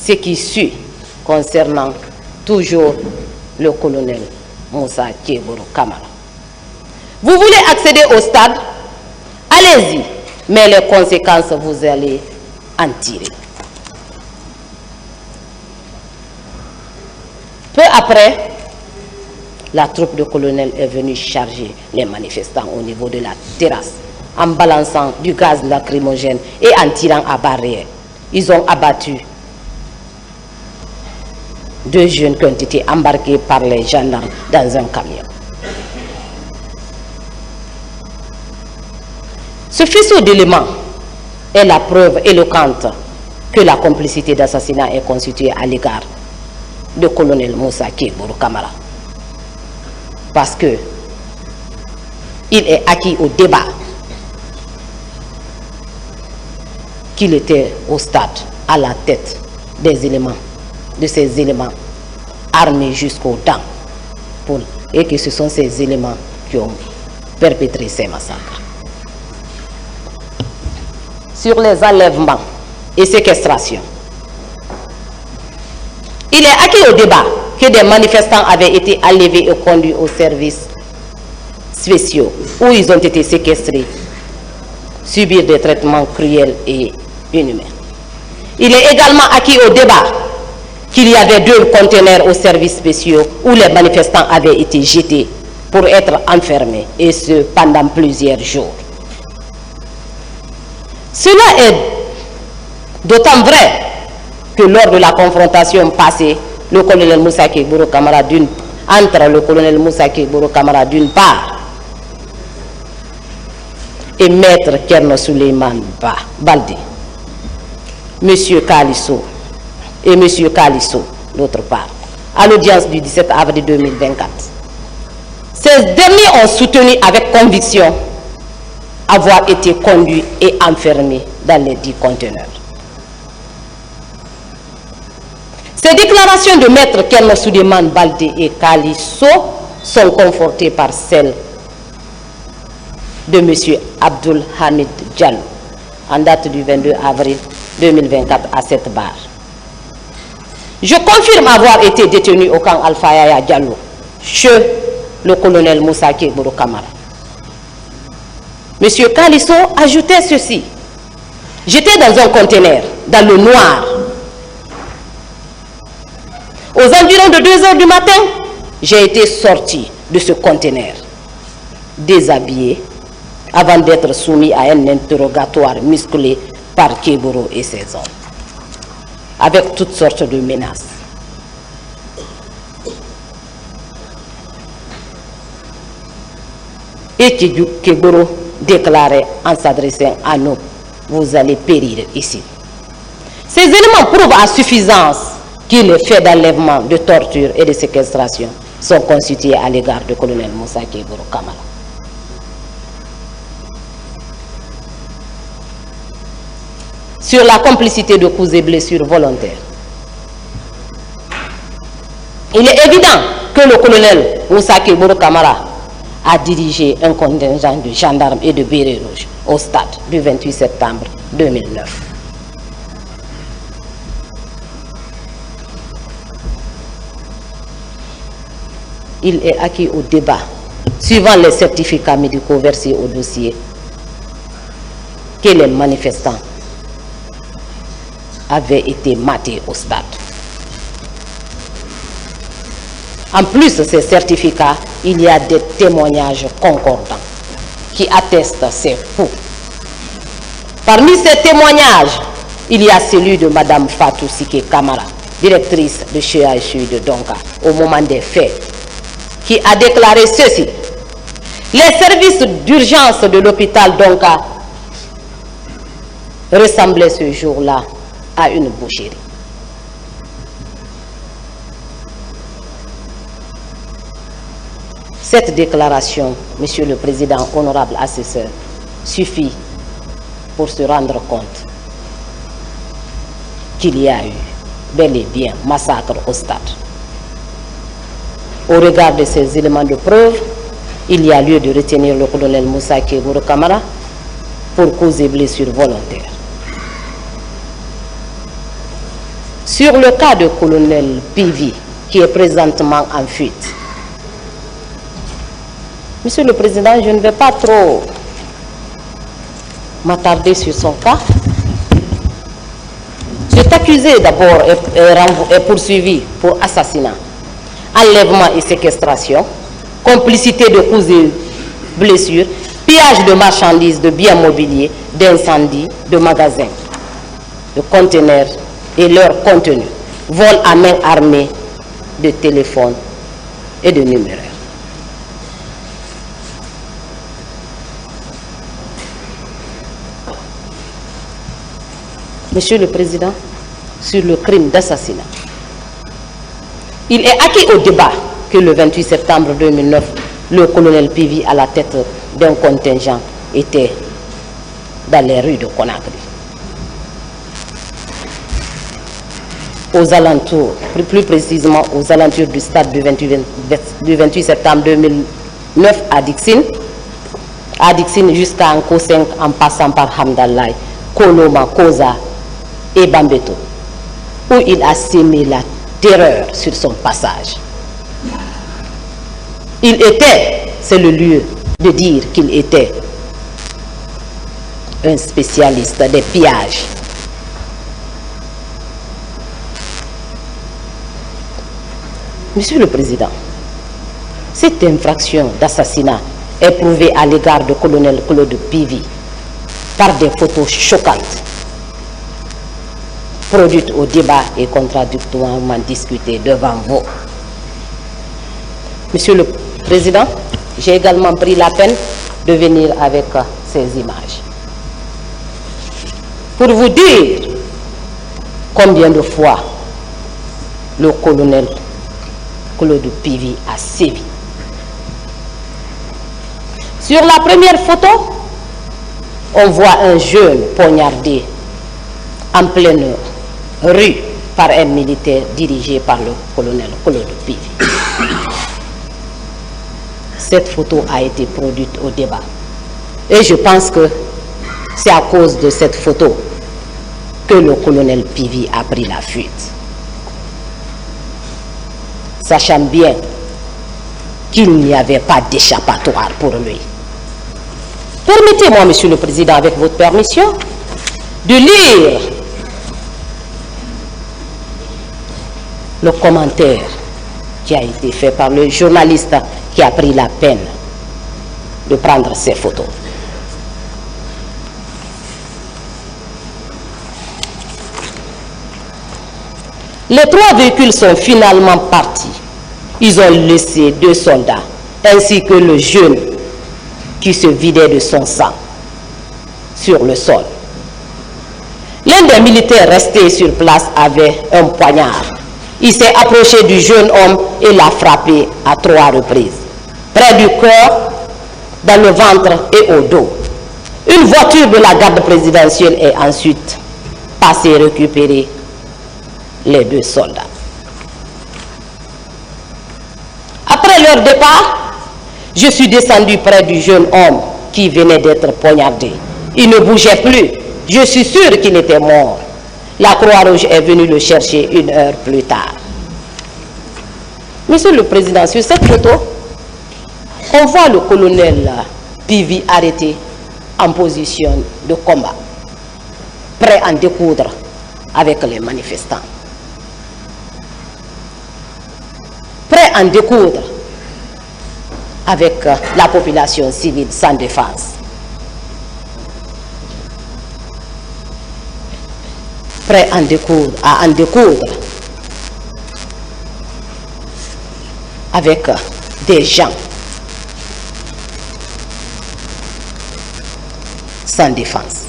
ce qui suit concernant toujours le colonel Moussa Kébourou Kamara. Vous voulez accéder au stade? Allez-y, mais les conséquences, vous allez en tirer. Peu après, la troupe de colonel est venue charger les manifestants au niveau de la terrasse en balançant du gaz lacrymogène et en tirant à barrière. Ils ont abattu 2 jeunes qui ont été embarqués par les gendarmes dans un camion. Ce faisceau d'éléments est la preuve éloquente que la complicité d'assassinat est constituée à l'égard de colonel Moussa Kébourou Kamara. Parce que il est acquis au débat qu'il était au stade à la tête des éléments, de ces éléments armés jusqu'aux dents, et que ce sont ces éléments qui ont perpétré ces massacres. Sur les enlèvements et séquestrations, il est acquis au débat que des manifestants avaient été enlevés et conduits aux services spéciaux où ils ont été séquestrés, subir des traitements cruels et inhumains. Il est également acquis au débat qu'il y avait 2 conteneurs aux services spéciaux où les manifestants avaient été jetés pour être enfermés, et ce pendant plusieurs jours. Cela est d'autant vrai que lors de la confrontation passée, le colonel Moussa Kébourou Kamara entre le colonel Moussa Kébourou Kamara d'une part et maître Kerno Suleiman Baldi, monsieur Kalisso et monsieur Kalisso d'autre part, à l'audience du 17 avril 2024. Ces derniers ont soutenu avec conviction avoir été conduits et enfermés dans les 10 conteneurs. Ces déclarations de maître Kerno Suleiman Baldi et Kalisso sont confortées par celles de M. Abdul Hamid Diallo en date du 22 avril 2024 à cette barre. Je confirme avoir été détenu au camp Alpha Yaya Diallo chez le colonel Moussa Kébourou Kamara. M. Kalisso ajoutait ceci: j'étais dans un conteneur, dans le noir. Aux environs de 2 h du matin, j'ai été sorti de ce conteneur, déshabillé, avant d'être soumis à un interrogatoire musclé par Kébourou et ses hommes, avec toutes sortes de menaces. Et Kébourou déclarait en s'adressant à nous: vous allez périr ici. Ces éléments prouvent à suffisance que les faits d'enlèvement, de torture et de séquestration sont constitués à l'égard du colonel Moussa Kébourou Kamara. Sur la complicité de coups et blessures volontaires, il est évident que le colonel Moussa Kébourou Kamara a dirigé un contingent de gendarmes et de bérets rouges au stade du 28 septembre 2009. Il est acquis au débat, suivant les certificats médicaux versés au dossier, que les manifestants avaient été matés au stade. En plus de ces certificats, il y a des témoignages concordants qui attestent ces faits. Parmi ces témoignages, il y a celui de Mme Fatou Sike Kamara, directrice de CHU de Donka, au moment des faits, qui a déclaré ceci: les services d'urgence de l'hôpital Donka ressemblaient ce jour-là à une boucherie. Cette déclaration, Monsieur le Président, honorable assesseur, suffit pour se rendre compte qu'il y a eu bel et bien massacre au stade. Au regard de ces éléments de preuve, il y a lieu de retenir le colonel Moussa Kébourou Kamara pour cause et blessure volontaire. Sur le cas de colonel Pivi, qui est présentement en fuite, Monsieur le Président, je ne vais pas trop m'attarder sur son cas. Cet accusé d'abord est poursuivi pour assassinat, enlèvement et séquestration, complicité de coups et blessures, pillage de marchandises, de biens mobiliers, d'incendie, de magasins, de conteneurs et leur contenu, vol à main armée de téléphones et de numéraires. Monsieur le Président, sur le crime d'assassinat, il est acquis au débat que le 28 septembre 2009, le colonel Pivi, à la tête d'un contingent, était dans les rues de Conakry. Aux alentours, plus précisément aux alentours du stade du 28 septembre 2009 à Dixine jusqu'à Anko 5 en passant par Hamdallah, Koloma, Koza et Bambeto, où il a sémé la terreur sur son passage. Il était, c'est le lieu de dire qu'il était un spécialiste des pillages. Monsieur le Président, cette infraction d'assassinat est prouvée à l'égard du colonel Claude Pivi par des photos choquantes, produites au débat et contradictoirement discutées devant vous. Monsieur le Président, j'ai également pris la peine de venir avec ces images pour vous dire combien de fois le colonel Claude Pivi a sévi. Sur la première photo, on voit un jeune poignardé en pleine rue par un militaire dirigé par le colonel Claude Pivi. Cette photo a été produite au débat. Et je pense que c'est à cause de cette photo que le colonel Pivi a pris la fuite. Sachant bien qu'il n'y avait pas d'échappatoire pour lui. Permettez-moi, Monsieur le Président, avec votre permission, de lire le commentaire qui a été fait par le journaliste qui a pris la peine de prendre ces photos. Les 3 véhicules sont finalement partis. Ils ont laissé 2 soldats, ainsi que le jeune qui se vidait de son sang sur le sol. L'un des militaires restés sur place avait un poignard. Il s'est approché du jeune homme et l'a frappé à 3 reprises, près du cœur, dans le ventre et au dos. Une voiture de la garde présidentielle est ensuite passée récupérer les 2 soldats. Après leur départ, je suis descendu près du jeune homme qui venait d'être poignardé. Il ne bougeait plus. Je suis sûr qu'il était mort. La Croix-Rouge est venue le chercher 1 heure plus tard. Monsieur le Président, sur cette photo, on voit le colonel Pivi arrêté en position de combat, prêt à en découdre avec les manifestants. Prêt à en découdre avec la population civile sans défense. Prêt à en découdre avec des gens sans défense.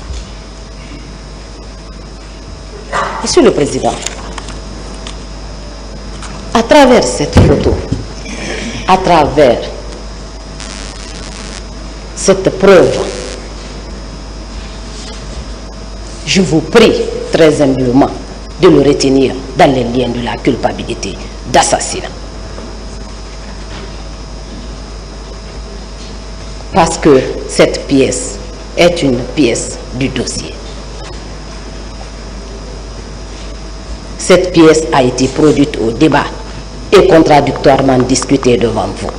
Monsieur le Président, à travers cette photo, à travers cette preuve, je vous prie très humblement de le retenir dans les liens de la culpabilité d'assassinat. Parce que cette pièce est une pièce du dossier. Cette pièce a été produite au débat et contradictoirement discutée devant vous.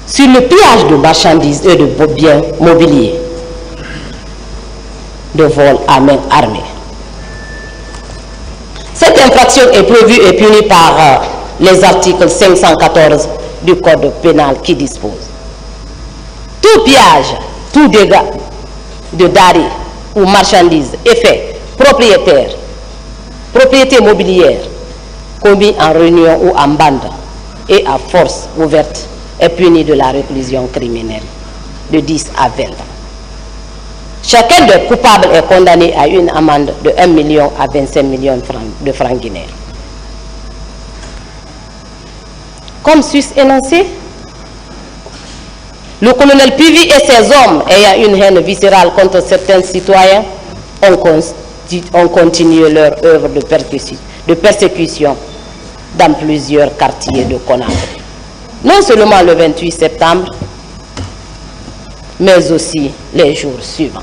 Sur le pillage de marchandises et de biens mobiliers, de vol à main armée. Cette infraction est prévue et punie par les articles 514 du Code pénal qui dispose: tout pillage, tout dégât de denrées ou marchandises, effet, propriété mobilière, commis en réunion ou en bande et à force ouverte, est puni de la réclusion criminelle de 10 à 20 ans. Chacun des coupables est condamné à une amende de 1 million à 25 millions de francs guinéens. Comme sus-énoncé, le colonel Pivi et ses hommes ayant une haine viscérale contre certains citoyens ont continué leur œuvre de persécution dans plusieurs quartiers de Conakry. Non seulement le 28 septembre, mais aussi les jours suivants.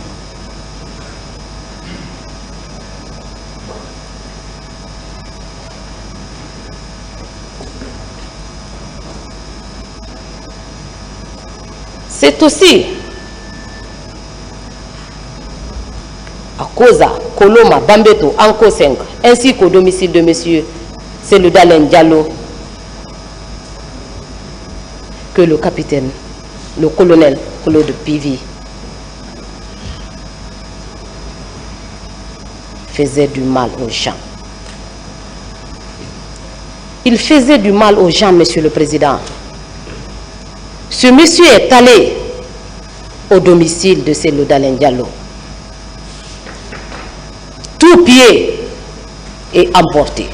C'est aussi à Koza, Koloma, Bambeto, Anko 5, ainsi qu'au domicile de M. Seloudalen Diallo, que le capitaine, le colonel Claude Pivi, faisait du mal aux gens. Il faisait du mal aux gens, Monsieur le Président. Ce monsieur est allé au domicile de Seloudalen Diallo. Tout pied est emporté.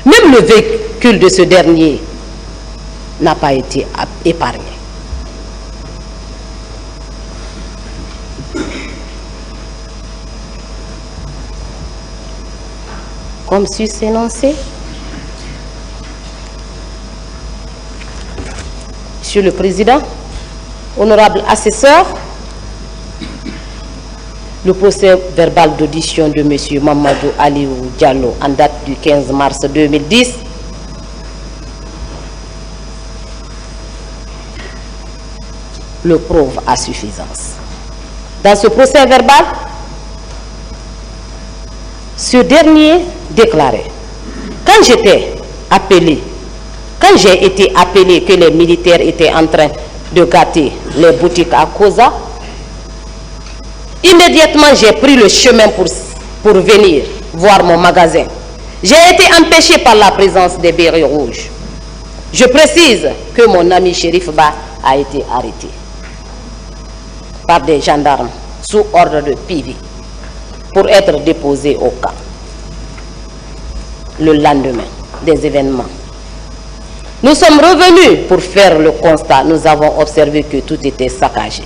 Même le véhicule de ce dernier n'a pas été épargné. Comme sus énoncé, Monsieur le Président, honorable assesseur, le procès verbal d'audition de M. Mamadou Aliou Diallo en date du 15 mars 2010 le prouve à suffisance. Dans ce procès verbal, ce dernier déclarait: quand j'ai été appelé que les militaires étaient en train de gâter les boutiques à Koza, immédiatement j'ai pris le chemin pour venir voir mon magasin. J'ai été empêché par la présence des bérets rouges. Je précise que mon ami Chérif Ba a été arrêté par des gendarmes sous ordre de Pivi pour être déposé au camp. Le lendemain des événements, nous sommes revenus pour faire le constat. Nous avons observé que tout était saccagé.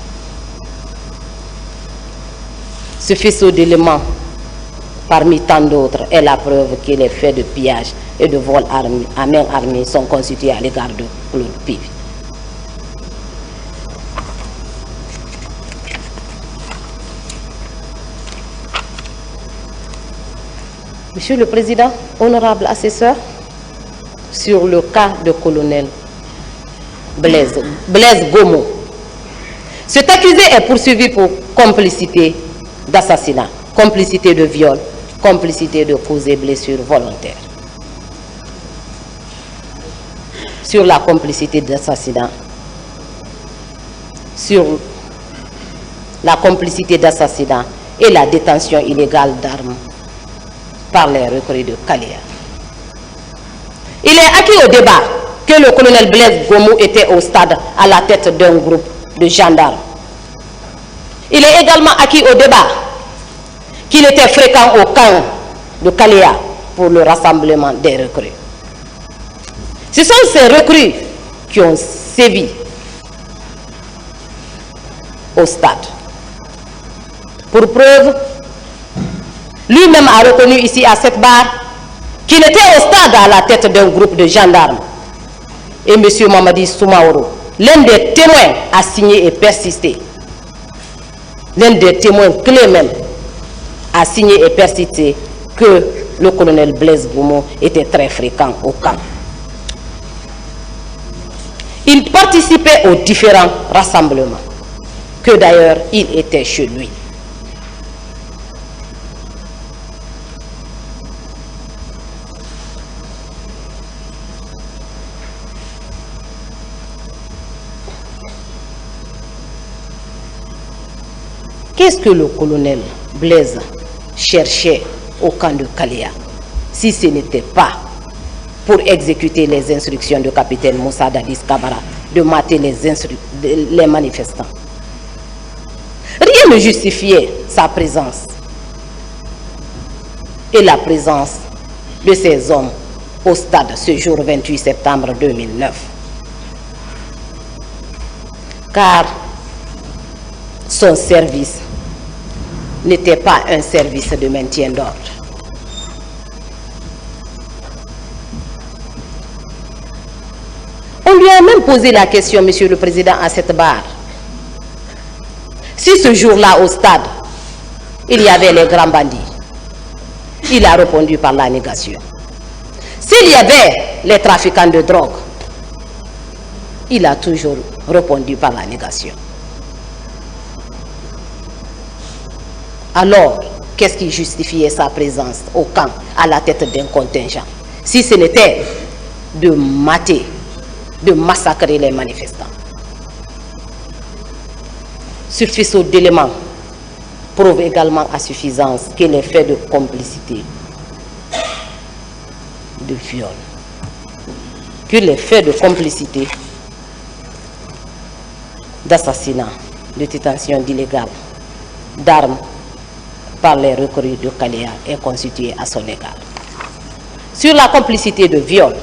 Ce faisceau d'éléments, parmi tant d'autres, est la preuve que les faits de pillage et de vol à main armée sont constitués à l'égard de Claude Pivi. Monsieur le Président, honorable assesseur, sur le cas de colonel Blaise Gomo, cet accusé est poursuivi pour complicité d'assassinat, complicité de viol, complicité de causes et blessures volontaires. Sur la complicité d'assassinat, et la détention illégale d'armes par les recrues de Kalia. Il est acquis au débat que le colonel Blaise Gomo était au stade à la tête d'un groupe de gendarmes. Il est également acquis au débat qu'il était fréquent au camp de Kalia pour le rassemblement des recrues. Ce sont ces recrues qui ont sévi au stade. Pour preuve, lui-même a reconnu ici à cette barre qu'il était au stade à la tête d'un groupe de gendarmes. Et M. Mamadi Soumaoro, l'un des témoins, a signé et persisté. L'un des témoins clés même a signé et persisté que le colonel Blaise Gomo était très fréquent au camp. Il participait aux différents rassemblements, que d'ailleurs il était chez lui. Qu'est-ce que le colonel Blaise cherchait au camp de Kaléa, si ce n'était pas pour exécuter les instructions du capitaine Moussa Dadis Kabara de mater les manifestants? Rien ne justifiait sa présence et la présence de ces hommes au stade ce jour 28 septembre 2009. Car son service n'était pas un service de maintien d'ordre. On lui a même posé la question, Monsieur le Président, à cette barre. Si ce jour-là au stade, il y avait les grands bandits, il a répondu par la négation. S'il y avait les trafiquants de drogue, il a toujours répondu par la négation. Alors, qu'est-ce qui justifiait sa présence au camp à la tête d'un contingent, si ce n'était de mater, de massacrer les manifestants? Ce faisceau d'éléments prouve également à suffisance que les faits de complicité, de viol, que les faits de complicité, d'assassinat, de détention illégale, d'armes par les recrues de Kaléa est constitué à son égard. Sur la complicité de viol,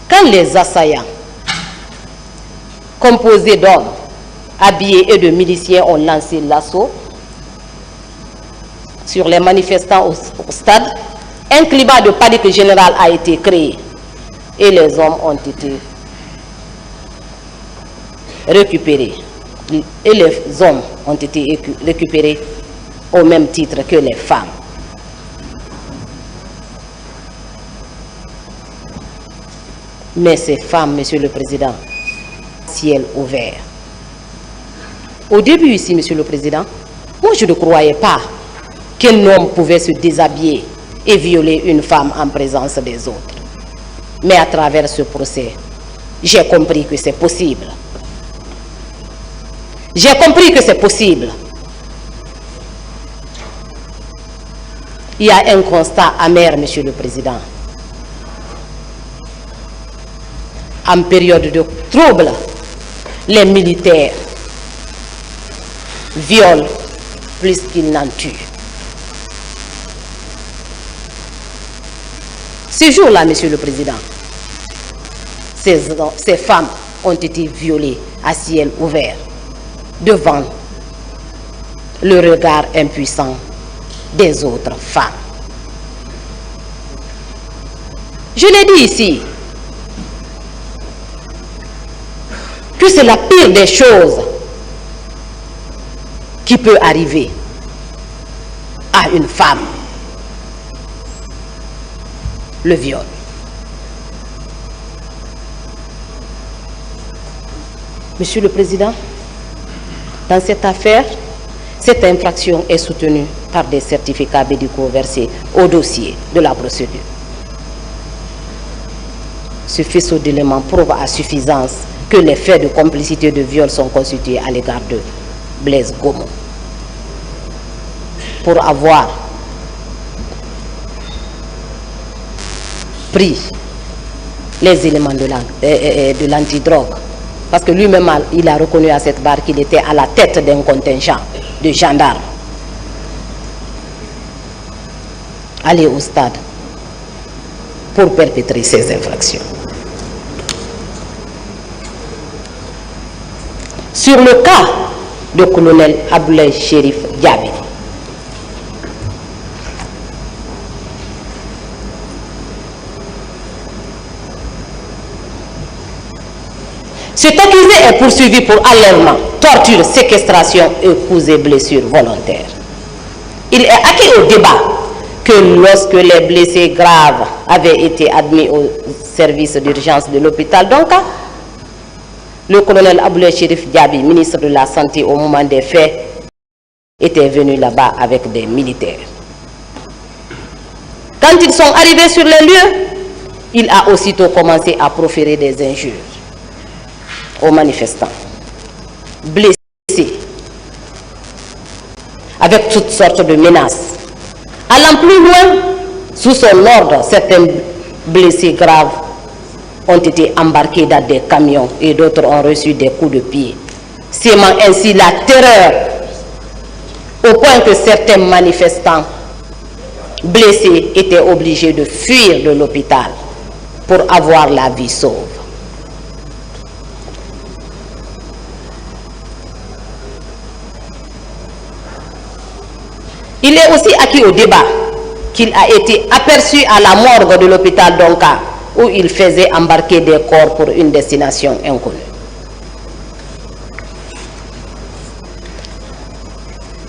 quand les assaillants, composés d'hommes habillés et de miliciens, ont lancé l'assaut sur les manifestants au stade, un climat de panique générale a été créé et les hommes ont été récupérés. Et les hommes ont été récupérés au même titre que les femmes. Mais ces femmes, Monsieur le Président, ciel ouvert. Au début ici, Monsieur le Président, moi je ne croyais pas qu'un homme pouvait se déshabiller et violer une femme en présence des autres. Mais à travers ce procès, j'ai compris que c'est possible. J'ai compris que c'est possible. Il y a un constat amer, Monsieur le Président. En période de trouble, les militaires violent plus qu'ils n'en tuent. Ce jour-là, Monsieur le Président, ces femmes ont été violées à ciel ouvert, devant le regard impuissant des autres femmes. Je l'ai dit ici, que c'est la pire des choses qui peut arriver à une femme, le viol. Monsieur le Président, dans cette affaire, cette infraction est soutenue par des certificats médicaux versés au dossier de la procédure. Ce faisceau d'éléments prouve à suffisance que les faits de complicité de viol sont constitués à l'égard de Blaise Gomo. Pour avoir pris les éléments de l'antidrogue, parce que lui-même, il a reconnu à cette barre qu'il était à la tête d'un contingent de gendarmes. Aller au stade pour perpétrer ces infractions. sur le cas du colonel Abdoulaye Chérif Diaby. Cet accusé est poursuivi pour enlèvement, torture, séquestration et coups et blessures volontaires. Il est acquis au débat que lorsque les blessés graves avaient été admis au service d'urgence de l'hôpital d'Onka, le colonel Abdoulaye Chérif Diaby, ministre de la Santé au moment des faits, était venu là-bas avec des militaires. Quand ils sont arrivés sur les lieux, il a aussitôt commencé à proférer des injures aux manifestants, blessés, avec toutes sortes de menaces. Allant plus loin, sous son ordre, certains blessés graves ont été embarqués dans des camions et d'autres ont reçu des coups de pied, sémant ainsi la terreur, au point que certains manifestants blessés étaient obligés de fuir de l'hôpital pour avoir la vie sauve. Il est aussi acquis au débat qu'il a été aperçu à la morgue de l'hôpital d'Onka où il faisait embarquer des corps pour une destination inconnue.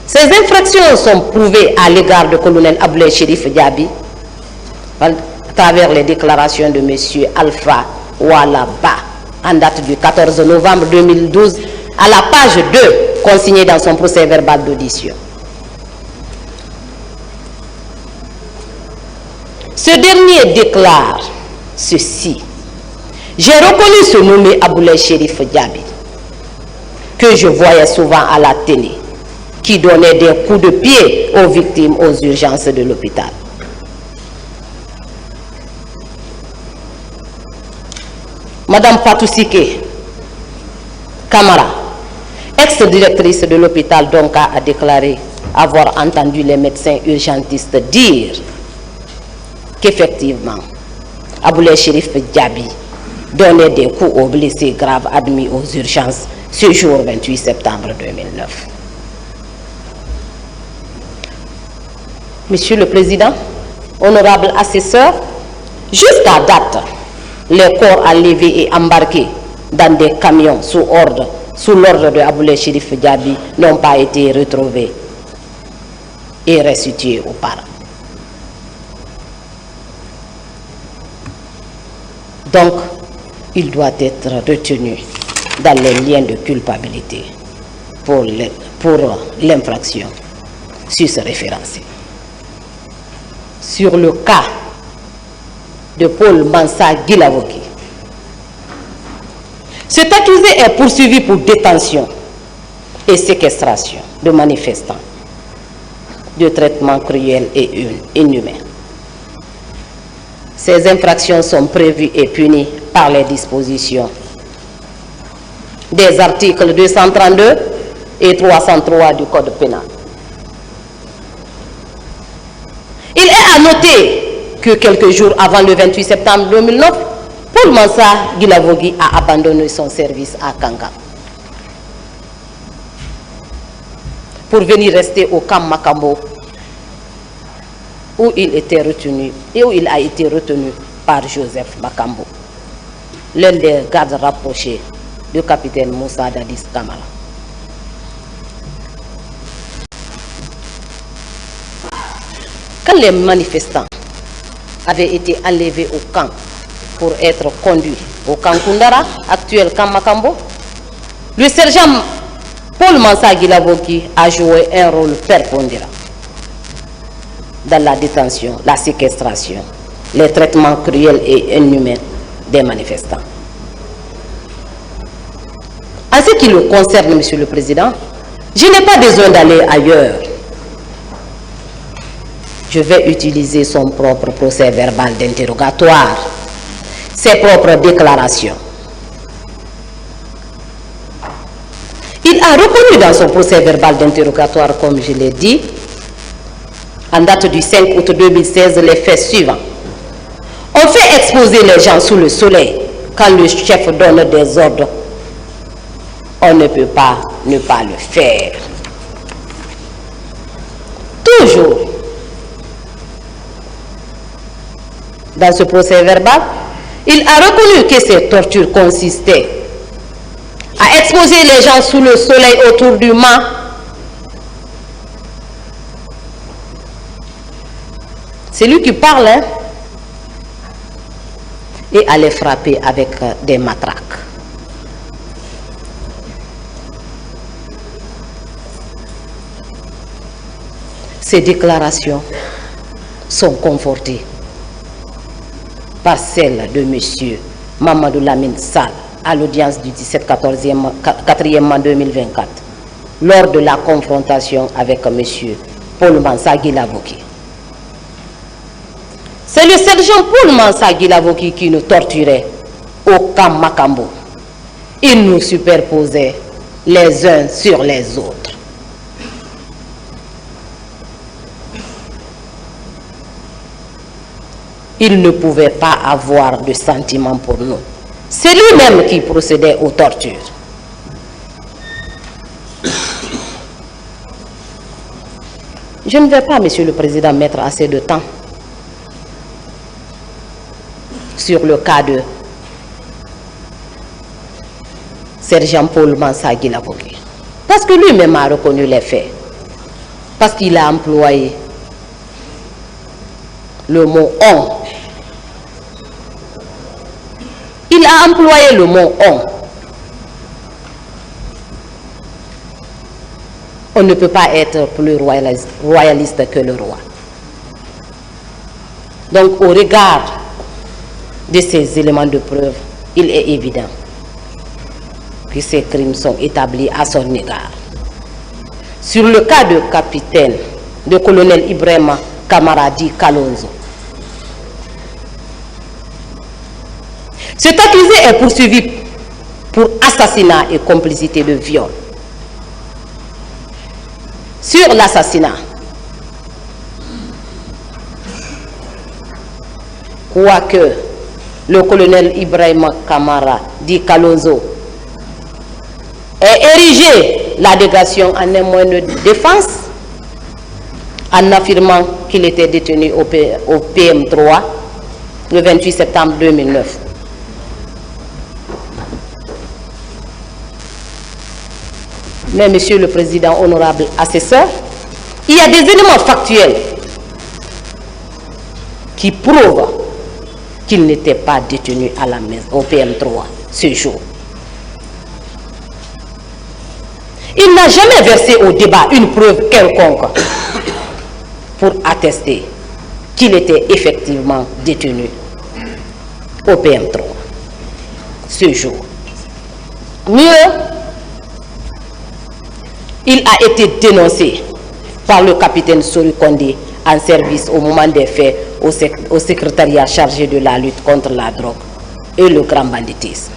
Ces infractions sont prouvées à l'égard du colonel Abdoulaye Chérif Diaby à travers les déclarations de M. Alpha Walaba en date du 14 novembre 2012 à la page 2 consignée dans son procès verbal d'audition. Ce dernier déclare ceci: j'ai reconnu ce nommé Abdoulaye Chérif Diaby, que je voyais souvent à la télé, qui donnait des coups de pied aux victimes aux urgences de l'hôpital. Madame Patousike Kamara, ex-directrice de l'hôpital d'Onka, a déclaré avoir entendu les médecins urgentistes dire qu'effectivement, Abdoulaye Chérif Diaby donnait des coups aux blessés graves admis aux urgences ce jour 28 septembre 2009. Monsieur le Président, honorable assesseur, jusqu'à date, les corps enlevés et embarqués dans des camions sous l'ordre de Abdoulaye Chérif Diaby n'ont pas été retrouvés et restitués aux parents. Donc, il doit être retenu dans les liens de culpabilité pour l'infraction sur ce référencé. Sur le cas de Paul Mansa Guilavogi, cet accusé est poursuivi pour détention et séquestration de manifestants, de traitements cruels et inhumains. Ces infractions sont prévues et punies par les dispositions des articles 232 et 303 du Code pénal. Il est à noter que quelques jours avant le 28 septembre 2009, Paul Mansa Guilavogi a abandonné son service à Kanga pour venir rester au camp Makambo, où il était retenu et où il a été retenu par Joseph Makambo, l'un des gardes rapprochés du capitaine Moussa Dadis Kamara. Quand les manifestants avaient été enlevés au camp pour être conduits au camp Kundara, actuel camp Makambo, le sergent Paul Mansa Guilavogi a joué un rôle prépondérant dans la détention, la séquestration, les traitements cruels et inhumains des manifestants. En ce qui le concerne, Monsieur le Président, je n'ai pas besoin d'aller ailleurs. Je vais utiliser son propre procès verbal d'interrogatoire, ses propres déclarations. Il a reconnu dans son procès verbal d'interrogatoire, comme je l'ai dit, en date du 5 août 2016, les faits suivants. On fait exposer les gens sous le soleil quand le chef donne des ordres on ne peut pas ne pas le faire. Toujours, dans ce procès verbal, il a reconnu que ces tortures consistaient à exposer les gens sous le soleil autour du mât, c'est lui qui parle, hein, et à les frapper avec des matraques. Ces déclarations sont confortées par celles de M. Mamadou Lamine Sall à l'audience du 4e mai 2024 lors de la confrontation avec M. Paul Mansa Guy-Lavoki. C'est le sergent Paul Mansa Guy-Lavoki qui nous torturait au camp Makambo. Il nous superposait les uns sur les autres. Il ne pouvait pas avoir de sentiments pour nous. C'est lui-même qui procédait aux tortures. Je ne vais pas, Monsieur le Président, mettre assez de temps sur le cas de sergent Paul Mansa Guy-Lavoki. Parce que lui-même a reconnu les faits. Parce qu'il a employé le mot « on ». Il a employé le mot « on ». On ne peut pas être plus royaliste que le roi. Donc, au regard de ces éléments de preuve, il est évident que ces crimes sont établis à son égard. Sur le cas de colonel Ibrahima Kamara Di Kalonzo, cet accusé est poursuivi pour assassinat et complicité de viol. Sur l'assassinat, quoique le colonel Ibrahima Kamara Di Kalonzo ait érigé la délégation en un moyen de défense en affirmant qu'il était détenu au PM3 le 28 septembre 2009. Mais, Monsieur le Président, honorable assesseur, il y a des éléments factuels qui prouvent qu'il n'était pas détenu à la maison, au PM3 ce jour. Il n'a jamais versé au débat une preuve quelconque pour attester qu'il était effectivement détenu au PM3 ce jour. Mieux, il a été dénoncé par le capitaine Sori Kondé en service au moment des faits au secrétariat chargé de la lutte contre la drogue et le grand banditisme.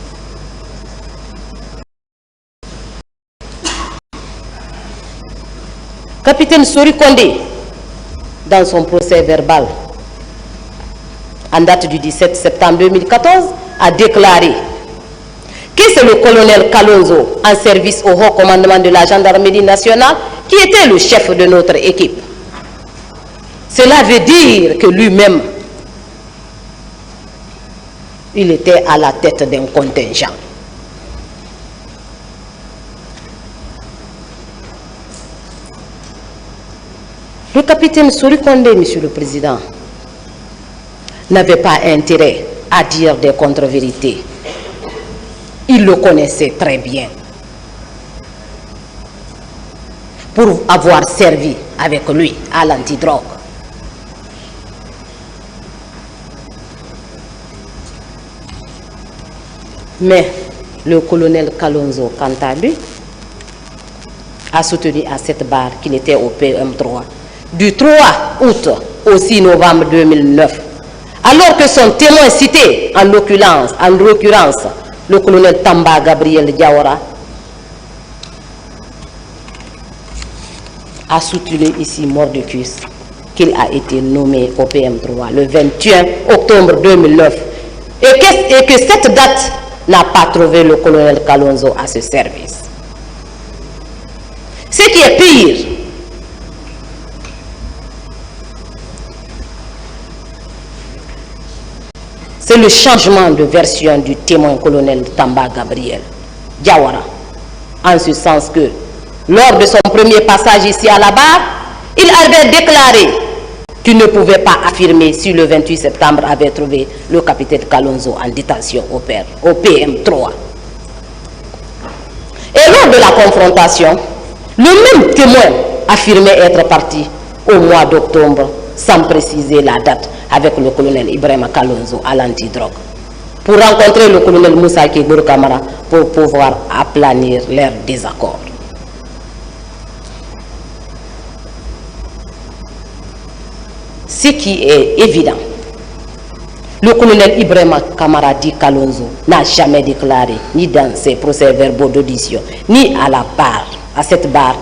Capitaine Sori Kondé, dans son procès verbal en date du 17 septembre 2014, a déclaré que c'est le colonel Kalonzo, en service au haut commandement de la gendarmerie nationale, qui était le chef de notre équipe. Cela veut dire que lui-même, il était à la tête d'un contingent. Le capitaine Sori Kondé, Monsieur le Président, n'avait pas intérêt à dire des contre-vérités. Il le connaissait très bien pour avoir servi avec lui à l'antidrogue. Mais le colonel Kalonzo, quant à lui, a soutenu à cette barre qu'il était au PM3 du 3 août au 6 novembre 2009, alors que son témoin cité, en l'occurrence, le colonel Tamba Gabriel Diawara, a soutenu ici mordicus qu'il a été nommé au PM3 le 21 octobre 2009 et que cette date n'a pas trouvé le colonel Kalonzo à ce service. qui est pire, c'est le changement de version du témoin colonel Tamba Gabriel Diawara, en ce sens que, lors de son premier passage ici à la barre, il avait déclaré qu'il ne pouvait pas affirmer si le 28 septembre avait trouvé le capitaine Kalonzo en détention au PM3. Et lors de la confrontation, le même témoin affirmait être parti au mois d'octobre, sans préciser la date, avec le colonel Ibrahima Kalonzo à l'antidrogue, pour rencontrer le colonel Moussa Kegoro Kamara pour pouvoir aplanir leurs désaccords. Ce qui est évident, le colonel Ibrahima Kamara dit Kalonzo n'a jamais déclaré, ni dans ses procès-verbaux d'audition, ni à la barre, à cette barre,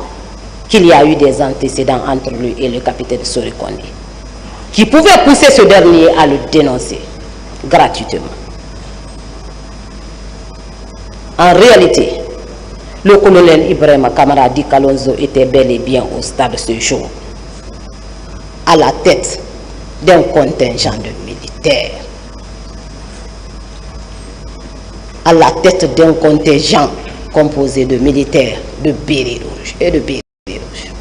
qu'il y a eu des antécédents entre lui et le capitaine Sori Kondé, qui pouvait pousser ce dernier à le dénoncer gratuitement. En réalité, le colonel Ibrahima Kamara dit Kalonzo était bel et bien au stade ce jour, à la tête d'un contingent de militaires, à la tête d'un contingent composé de militaires de bérets rouges et de bérets rouges.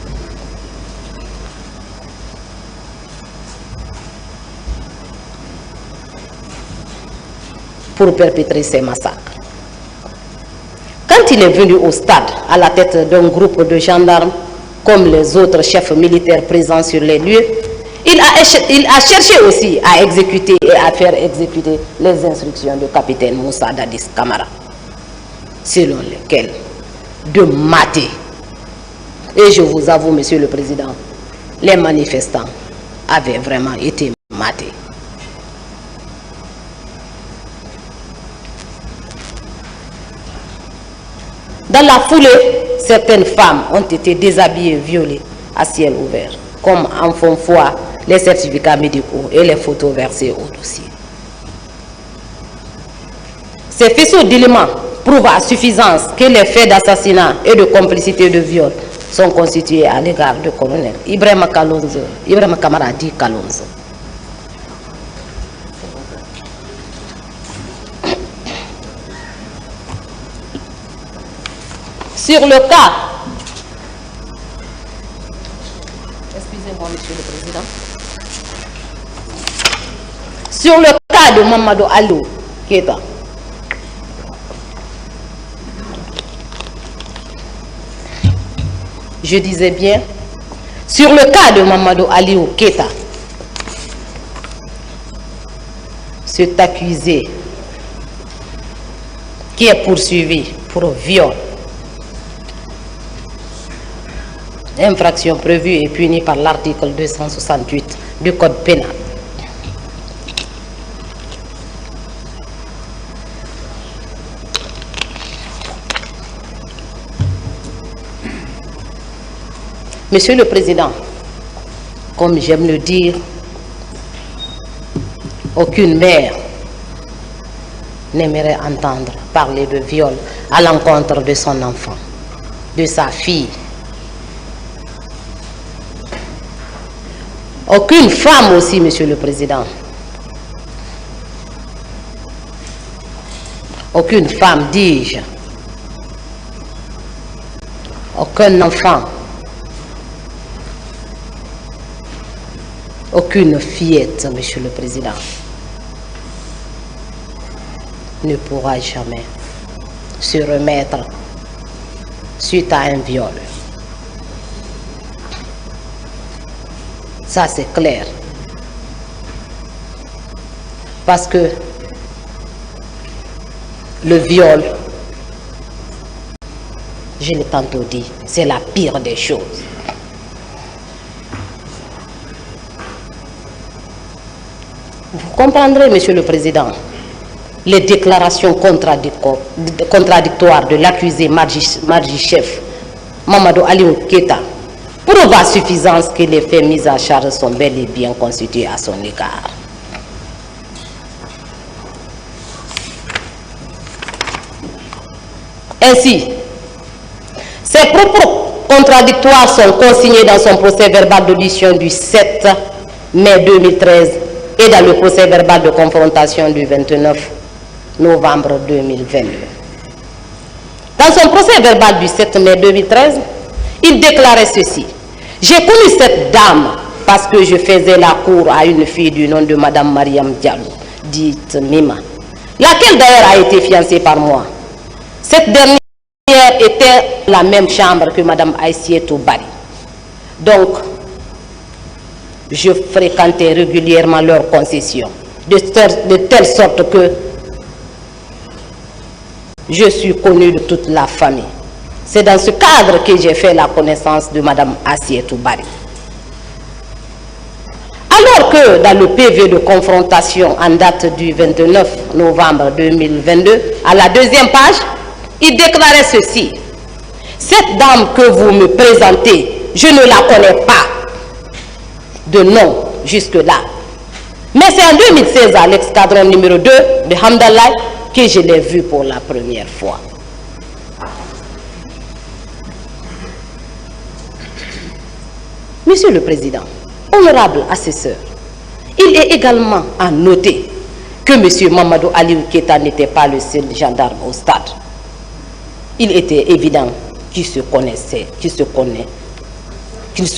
Pour perpétrer ces massacres. Quand il est venu au stade à la tête d'un groupe de gendarmes, comme les autres chefs militaires présents sur les lieux, il a cherché aussi à exécuter et à faire exécuter les instructions du capitaine Moussa Dadis Kamara, selon lesquelles de mater. Et je vous avoue, Monsieur le Président, les manifestants avaient vraiment été matés. Dans la foulée, certaines femmes ont été déshabillées, violées à ciel ouvert, comme en font foi les certificats médicaux et les photos versées au dossier. Ces faisceaux d'éléments prouvent à suffisance que les faits d'assassinat et de complicité de viol sont constitués à l'égard du colonel Ibrahima Kamara dit Kalonzo. Sur le cas, excusez-moi Monsieur le Président, sur le cas de Mamadou Aliou Keita, je disais bien, sur le cas de Mamadou Aliou Keita, cet accusé qui est poursuivi pour viol, infraction prévue et punie par l'article 268 du Code pénal. Monsieur le Président, comme j'aime le dire, aucune mère n'aimerait entendre parler de viol à l'encontre de son enfant, de sa fille. Aucune femme aussi, Monsieur le Président. Aucune femme, dis-je. Aucun enfant. Aucune fillette, Monsieur le Président, ne pourra jamais se remettre suite à un viol. Ça, c'est clair. Parce que le viol, je l'ai tantôt dit, c'est la pire des choses. Vous comprendrez, Monsieur le Président, les déclarations contradictoires de l'accusé Marji Chef, Mamadou Aliou Keita, prouvent à suffisance que les faits mis à charge sont bel et bien constitués à son égard. Ainsi, ces propos contradictoires sont consignés dans son procès verbal d'audition du 7 mai 2013 et dans le procès verbal de confrontation du 29 novembre 2022. Dans son procès verbal du 7 mai 2013, il déclarait ceci: « J'ai connu cette dame parce que je faisais la cour à une fille du nom de Madame Mariam Diallo, dite Mima, laquelle d'ailleurs a été fiancée par moi. Cette dernière était dans la même chambre que Madame Aïssietou Bari. Donc, je fréquentais régulièrement leurs concessions, de telle sorte que je suis connue de toute la famille. C'est dans ce cadre que j'ai fait la connaissance de Madame Aïssietou Bari. » Alors que dans le PV de confrontation en date du 29 novembre 2022, à la deuxième page, il déclarait ceci: « Cette dame que vous me présentez, je ne la connais pas de nom jusque-là. Mais c'est en 2016 à l'escadron numéro 2 de Hamdallah que je l'ai vue pour la première fois. » Monsieur le Président, honorable assesseur, il est également à noter que M. Mamadou Aliou Keita n'était pas le seul gendarme au stade. Il était évident qu'il se connaissait, qu'il se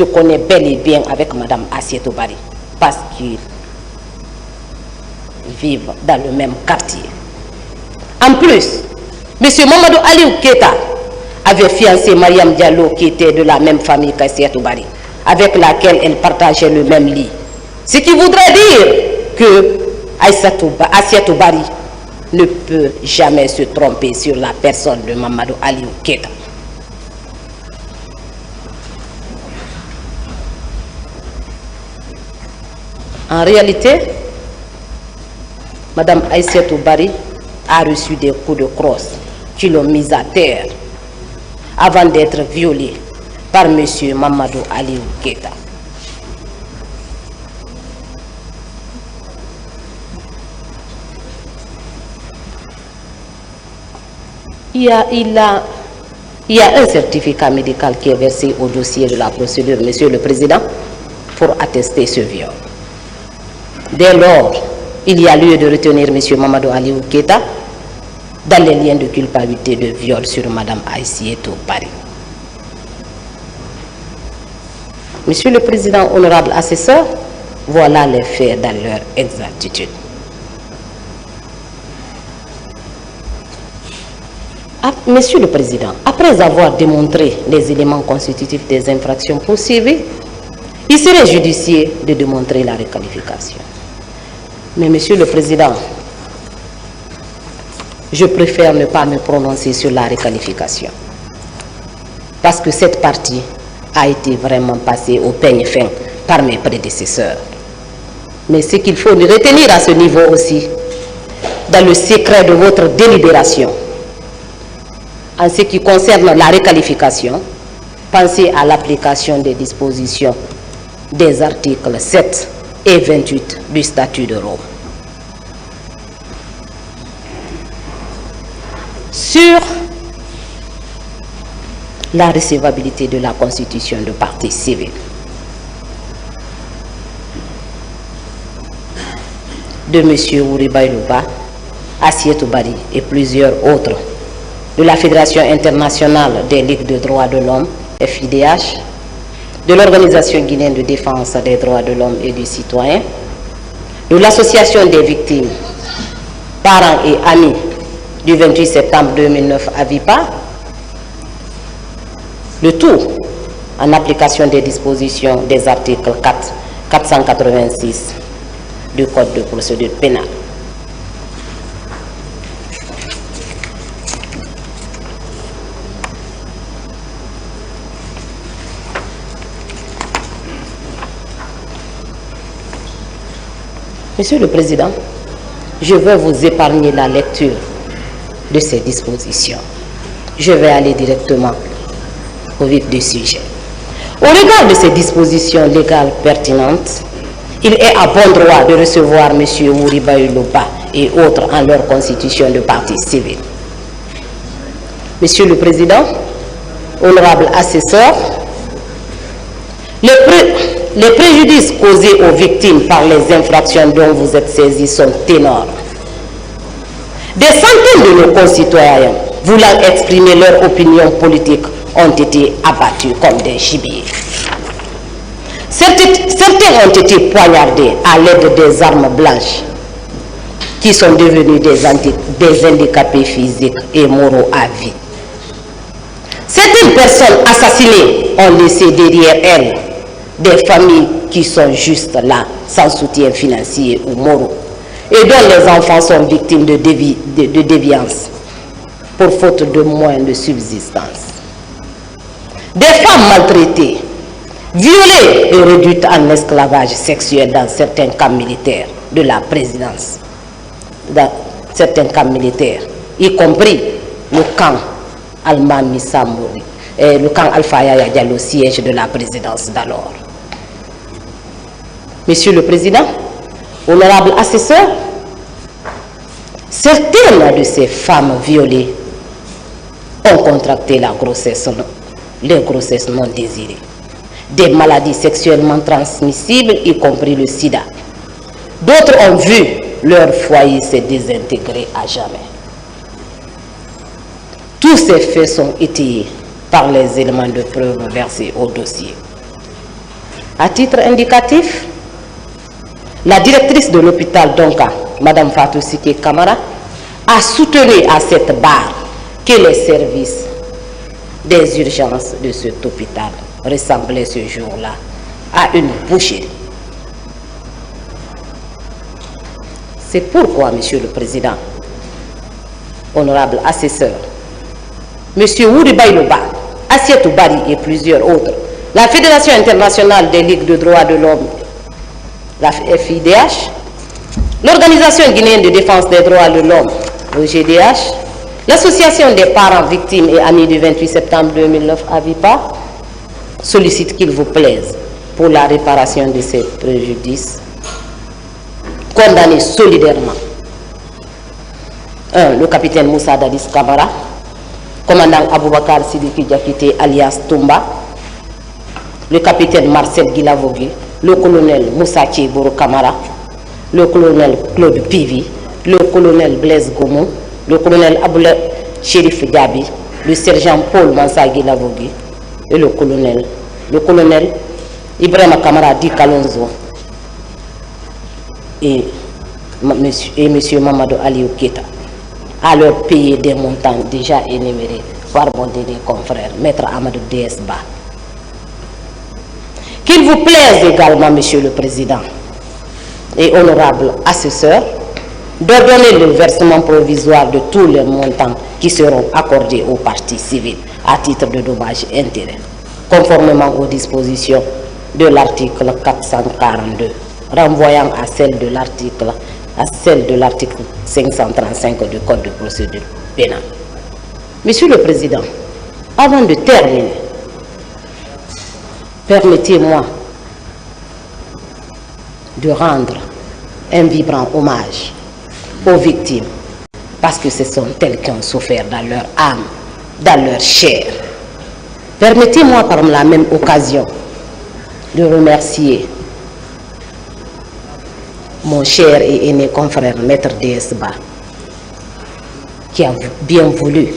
connaît bel et bien avec Mme Aïssietou Bari, parce qu'ils vivent dans le même quartier. En plus, M. Mamadou Aliou Keita avait fiancé Mariam Diallo, qui était de la même famille qu'Aïssietou Bari, avec laquelle elle partageait le même lit. Ce qui voudrait dire que Aïssietou Bari ne peut jamais se tromper sur la personne de Mamadou Aliou Keita. En réalité, Mme Aïssietou Bari a reçu des coups de crosse qui l'ont mise à terre avant d'être violée par M. Mamadou Aliou Keita. Il y a un certificat médical qui est versé au dossier de la procédure, Monsieur le Président, pour attester ce viol. Dès lors, il y a lieu de retenir M. Mamadou Aliou Keita dans les liens de culpabilité de viol sur Mme Aïssietou Bari. Monsieur le Président, honorable assesseur, voilà les faits dans leur exactitude. Monsieur le Président, après avoir démontré les éléments constitutifs des infractions poursuivies, il serait judicieux de démontrer la requalification. Mais Monsieur le Président, je préfère ne pas me prononcer sur la requalification, parce que cette partie a été vraiment passée au peigne fin par mes prédécesseurs. Mais ce qu'il faut retenir à ce niveau aussi, dans le secret de votre délibération, en ce qui concerne la requalification, pensez à l'application des dispositions des articles 7 et 28 du Statut de Rome. Sur la recevabilité de la constitution de partie civile, de M. Ouriba Ilouba, Aïssietou Bari et plusieurs autres, de la Fédération internationale des ligues de droits de l'homme, FIDH, de l'Organisation guinéenne de défense des droits de l'homme et du citoyen, de l'Association des victimes, parents et amis du 28 septembre 2009 à VIPA, le tout en application des dispositions des articles 486 du Code de procédure pénale. Monsieur le Président, je veux vous épargner la lecture de ces dispositions. Je vais aller directement au vif du sujet. Au regard de ces dispositions légales pertinentes, il est à bon droit de recevoir M. Ouriba Ilouba et autres en leur constitution de partie civile. Monsieur le Président, honorable assesseur, les préjudices causés aux victimes par les infractions dont vous êtes saisis sont énormes. Des centaines de nos concitoyens voulant exprimer leur opinion politique ont été abattus comme des gibiers. Certains ont été poignardés à l'aide des armes blanches qui sont devenus des handicapés physiques et moraux à vie. Certaines personnes assassinées ont laissé derrière elles des familles qui sont juste là, sans soutien financier ou moraux, et dont les enfants sont victimes de déviance pour faute de moyens de subsistance. Des femmes maltraitées, violées et réduites en esclavage sexuel dans certains camps militaires de la présidence, dans certains camps militaires, y compris le camp Almami Samouri et le camp Alpha Yaya Diallo, siège de la présidence d'alors. Monsieur le Président, honorable assesseur, certaines de ces femmes violées ont contracté les grossesses non désirées, des maladies sexuellement transmissibles, y compris le sida. D'autres ont vu leur foyer se désintégrer à jamais. Tous ces faits sont étayés par les éléments de preuve versés au dossier. À titre indicatif, la directrice de l'hôpital Donka, Mme Fatou Sike Kamara, a soutenu à cette barre que les services des urgences de cet hôpital ressemblaient ce jour-là à une boucherie. C'est pourquoi, Monsieur le Président, honorable assesseur, M. Wouri Baylouba, Assietou Bari et plusieurs autres, la Fédération internationale des ligues de droits de l'homme, la FIDH, l'Organisation guinéenne de défense des droits de l'homme, l'OGDH, l'Association des parents victimes et amis du 28 septembre 2009, AVIPA, sollicite qu'il vous plaise pour la réparation de ces préjudices, condamner solidairement 1. Le capitaine Moussa Dadis Kamara, commandant Aboubakar Sidiki Diakité alias Toumba, le capitaine Marcel Guilavogui, le colonel Moussa Thiebourou Kamara, le colonel Claude Pivi, le colonel Blaise Goumou, le colonel Aboula Chérif Diaby, le sergent Paul Mansa Guilavogui et le colonel Ibrahima Kamara Di Kalonzo et M. Mamadou Aliou Keita, à leur payer des montants déjà énumérés par mon dernier confrère, Maître Amadou DSBA. Qu'il vous plaise également, Monsieur le Président et honorable assesseur, d'ordonner le versement provisoire de tous les montants qui seront accordés aux parties civiles à titre de dommages et intérêts, conformément aux dispositions de l'article 442, renvoyant à celle de l'article 535 du Code de procédure pénale. Monsieur le Président, avant de terminer, permettez-moi de rendre un vibrant hommage aux victimes, parce que ce sont elles qui ont souffert dans leur âme, dans leur chair. Permettez-moi par la même occasion de remercier mon cher et aîné confrère Maître DSBA, qui a bien voulu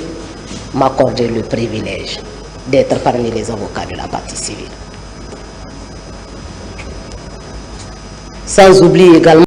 m'accorder le privilège d'être parmi les avocats de la partie civile. Sans oublier également